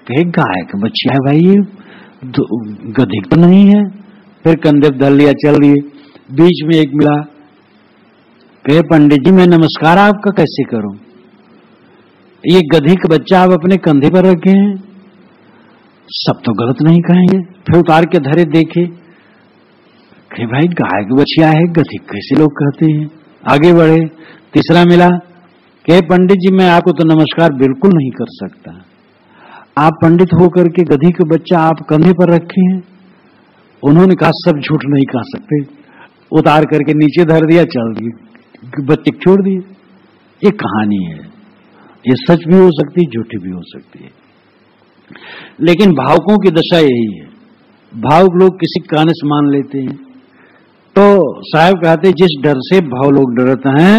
कहे गाय का बच्ची है भाई, ये गधी तो नहीं है। फिर कंधे पर धर लिया, चल दिए। बीच में एक मिला, कहे पंडित जी मैं नमस्कार आपका कैसे करूं? ये गधी का बच्चा आप अपने कंधे पर रखे हैं, सब तो गलत नहीं कहेंगे। फिर उतार के धरे देखे, कहे भाई गाय की बच्चिया है, गधी कैसे लोग कहते हैं। आगे बढ़े, तीसरा मिला, कहे पंडित जी मैं आपको तो नमस्कार बिल्कुल नहीं कर सकता, आप पंडित होकर के गधी का बच्चा आप कंधे पर रखे हैं। उन्होंने कहा सब झूठ नहीं कह सकते, उतार करके नीचे धर दिया, चल दिए, बच्चे छोड़ दिए। ये कहानी है, ये सच भी हो सकती है, झूठी भी हो सकती है। लेकिन भावुकों की दशा यही है, भावुक लोग किसी कहने से मान लेते हैं। तो साहब कहते जिस डर से भाव लोग डरते हैं,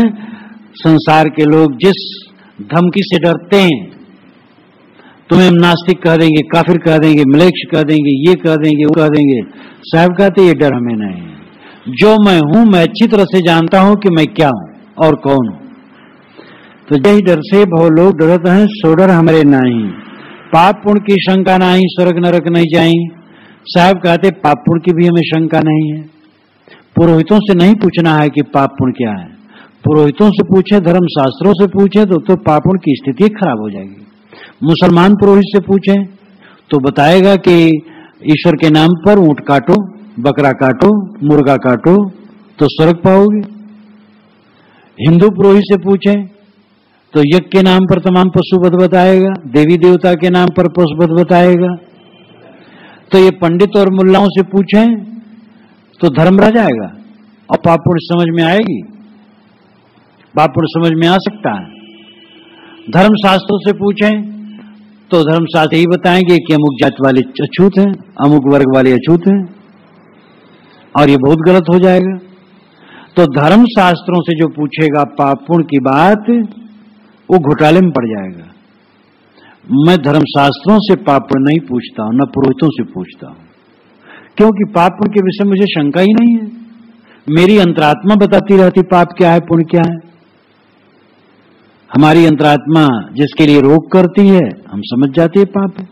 संसार के लोग जिस धमकी से डरते हैं, तुम्हें नास्तिक कह देंगे, काफिर कह देंगे, मलेच्छ कह देंगे, ये कह देंगे, वो कह देंगे। साहब कहते ये डर हमें नहीं है। जो मैं हूं मैं अच्छी तरह से जानता हूं कि मैं क्या हूं और कौन हूं। तो जय डर से भव लोग डरते हैं, सो डर हमारे नहीं। पाप पुण्य की शंका नहीं, स्वर्ग नरक नहीं जाई। साहब कहते पाप पुण्य की भी हमें शंका नहीं है। पुरोहितों से नहीं पूछना है कि पाप पुण्य क्या है। पुरोहितों से पूछे, धर्म शास्त्रों से पूछे तो पाप पुण्य की स्थिति खराब हो जाएगी। मुसलमान पुरोहित से पूछे तो बताएगा कि ईश्वर के नाम पर ऊंट काटो, बकरा काटो, मुर्गा काटो तो स्वर्ग पाओगे। हिंदू पुरोहित से पूछें तो यज्ञ के नाम पर तमाम पशु वध बताएगा, देवी देवता के नाम पर पशु वध बताएगा। तो ये पंडित और मुल्लाओं से पूछें तो धर्म रह जाएगा और पाप पुण्य समझ में आएगी। पाप पुण्य समझ में आ सकता है। धर्म शास्त्रों से पूछें तो धर्मशास्त्र यही बताएंगे कि अमुक जाति वाले अछूत हैं, अमुक वर्ग वाले अछूत हैं, और ये बहुत गलत हो जाएगा। तो धर्म शास्त्रों से जो पूछेगा पाप पुण्य की बात, वो घोटाले में पड़ जाएगा। मैं धर्म शास्त्रों से पाप पुण्य नहीं पूछता हूं, न पुरोहितों से पूछता हूं, क्योंकि पाप पुण्य के विषय में मुझे शंका ही नहीं है। मेरी अंतरात्मा बताती रहती पाप क्या है, पुण्य क्या है। हमारी अंतरात्मा जिसके लिए रोग करती है हम समझ जाते हैं पाप है,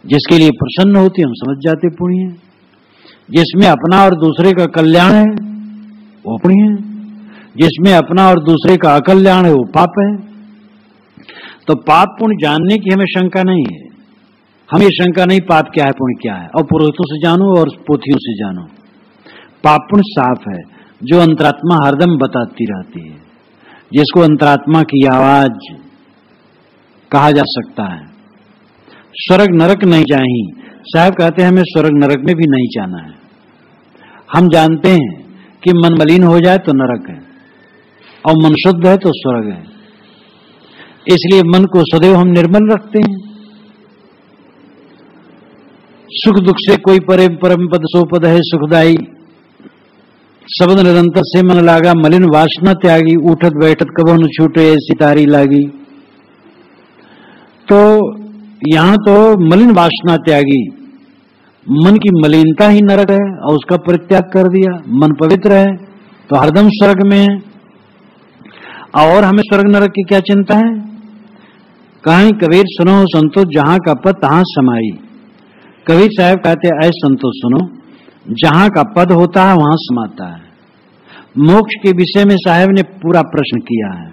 जिसके लिए प्रसन्न होती है हम समझ जाते हैं पुण्य है, जिसमें अपना और दूसरे का कल्याण है वो पुण्य है, जिसमें अपना और दूसरे का अकल्याण है वो पाप है। तो पाप पुण्य जानने की हमें शंका नहीं है। हमें शंका नहीं पाप क्या है पुण्य क्या है, और पुरोहितों से जानो और पोथियों से जानो। पाप पुण्य साफ है, जो अंतरात्मा हरदम बताती रहती है, जिसको अंतरात्मा की आवाज कहा जा सकता है। स्वर्ग नरक नहीं चाहिए। साहब कहते हैं हमें स्वर्ग नरक में भी नहीं जाना है। हम जानते हैं कि मन मलिन हो जाए तो नरक है और मन शुद्ध है तो स्वर्ग है। इसलिए मन को सदैव हम निर्मल रखते हैं। सुख दुख से कोई परम परम पद सो पद है सुखदाई, शब्द निरंतर से मन लागा, मलिन वासना त्यागी, उठत बैठत कबो न छूटे ऐसी तारी लागी। तो यहां तो मलिन वासना त्यागी, मन की मलिनता ही नरक है और उसका परित्याग कर दिया। मन पवित्र है तो हरदम स्वर्ग में है। और हमें स्वर्ग नरक की क्या चिंता है। कहीं कबीर सुनो संतो जहां का पद तहां समाई। कबीर साहब कहते हैं ऐ संतो सुनो, जहां का पद होता है वहां समाता है। मोक्ष के विषय में साहब ने पूरा प्रश्न किया है,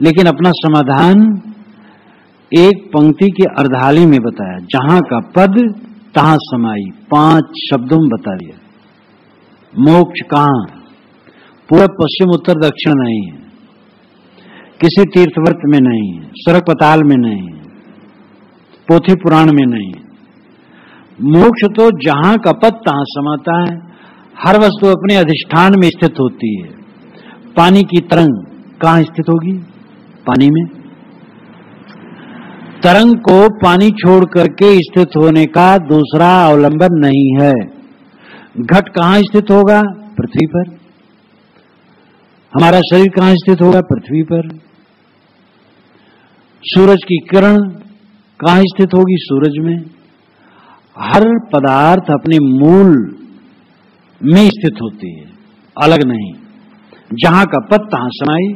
लेकिन अपना समाधान एक पंक्ति के अर्धाली में बताया। जहां का पद तहां समाई, 5 शब्दों में बता दिया। मोक्ष कहां, पूर्व पश्चिम उत्तर दक्षिण नहीं है, किसी तीर्थव्रत में नहीं है, स्वर्ग पताल में नहीं है, पोथी पुराण में नहीं है। मोक्ष तो जहां का पद तहां समाता है। हर वस्तु अपने अधिष्ठान में स्थित होती है। पानी की तरंग कहां स्थित होगी, पानी में। तरंग को पानी छोड़ करके स्थित होने का दूसरा अवलंबन नहीं है। घट कहां स्थित होगा, पृथ्वी पर। हमारा शरीर कहां स्थित होगा, पृथ्वी पर। सूरज की किरण कहां स्थित होगी, सूरज में। हर पदार्थ अपने मूल में स्थित होती है, अलग नहीं। जहां का पद तहां समाई,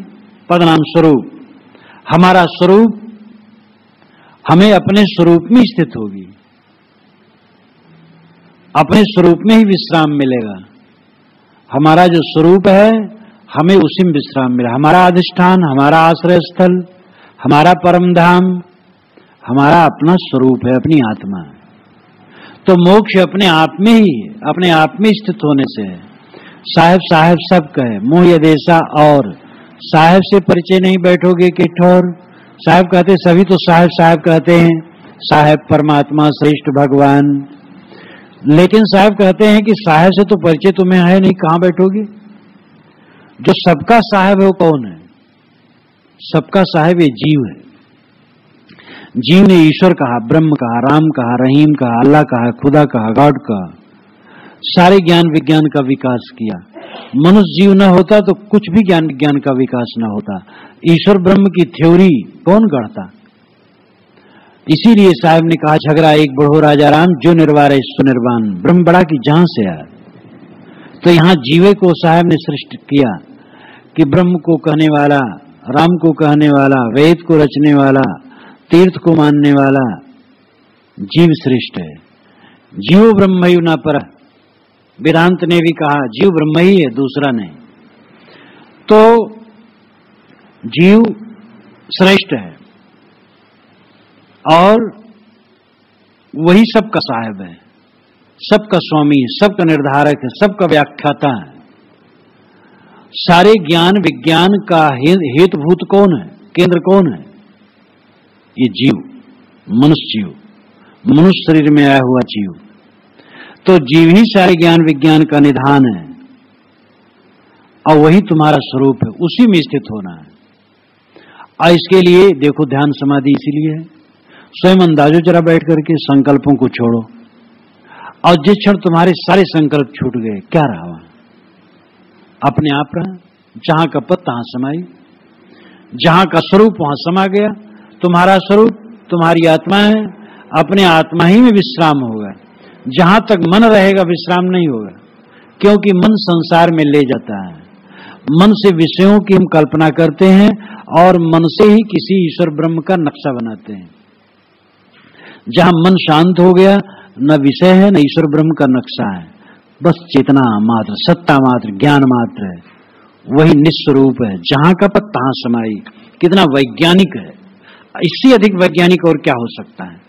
पद नाम स्वरूप। हमारा स्वरूप हमें अपने स्वरूप में स्थित होगी, अपने स्वरूप में ही विश्राम मिलेगा। हमारा जो स्वरूप है हमें उसी में विश्राम मिलेगा। हमारा अधिष्ठान, हमारा आश्रय स्थल, हमारा परम धाम हमारा अपना स्वरूप है, अपनी आत्मा है। तो मोक्ष अपने आप में ही, अपने आप में स्थित होने से है। साहेब साहेब सब कहे मोह ये देशा, और साहेब से परिचय नहीं बैठोगे कि ठोर। साहेब कहते सभी तो साहेब साहेब कहते हैं, साहेब परमात्मा श्रेष्ठ भगवान। लेकिन साहेब कहते हैं कि साहेब से तो परिचय तुम्हें है नहीं, कहां बैठोगे। जो सबका साहेब है वो कौन है, सबका साहेब ये जीव है। जीव ने ईश्वर कहा, ब्रह्म कहा, राम कहा, रहीम कहा, अल्लाह कहा, खुदा कहा, गॉड कहा, सारे ज्ञान विज्ञान का विकास किया। मनुष्य जीव न होता तो कुछ भी ज्ञान विज्ञान का विकास न होता। ईश्वर ब्रह्म की थ्योरी कौन गढ़ता। इसीलिए साहब ने कहा झगड़ा एक बढ़ो राजा राम, जो निर्वार सुनिर्वाण। ब्रह्म बड़ा की जहां से आया। तो यहां जीवे को साहब ने सृष्टि किया कि ब्रह्म को कहने वाला, राम को कहने वाला, वेद को रचने वाला, तीर्थ को मानने वाला जीव श्रेष्ठ है। जीव ब्रह्मयु न पर। वेदांत ने भी कहा जीव ब्रह्म ही है, दूसरा नहीं। तो जीव श्रेष्ठ है और वही सबका साहेब है। सबका स्वामी है, सबका निर्धारक है, सबका व्याख्याता है। सारे ज्ञान विज्ञान का हेतुभूत कौन है, केंद्र कौन है? ये जीव, मनुष्य जीव, मनुष्य शरीर में आया हुआ जीव। तो जीव ही सारे ज्ञान विज्ञान का निधान है और वही तुम्हारा स्वरूप है, उसी में स्थित होना है। और इसके लिए देखो ध्यान समाधि इसीलिए है। स्वयं अंदाजो जरा बैठ करके संकल्पों को छोड़ो, और जिस क्षण तुम्हारे सारे संकल्प छूट गए, क्या रहा वहां? अपने आप रहा। जहां का पद तहां समाई, जहां का स्वरूप वहां समा गया। तुम्हारा स्वरूप तुम्हारी आत्मा है, अपने आत्मा ही में विश्राम होगा। जहां तक मन रहेगा विश्राम नहीं होगा, क्योंकि मन संसार में ले जाता है। मन से विषयों की हम कल्पना करते हैं और मन से ही किसी ईश्वर ब्रह्म का नक्शा बनाते हैं। जहां मन शांत हो गया, न विषय है न ईश्वर ब्रह्म का नक्शा है, बस चेतना मात्र, सत्ता मात्र, ज्ञान मात्र है, वही निस्वरूप है। जहां का पद तहां समाई। कितना वैज्ञानिक है, इससे अधिक वैज्ञानिक और क्या हो सकता है?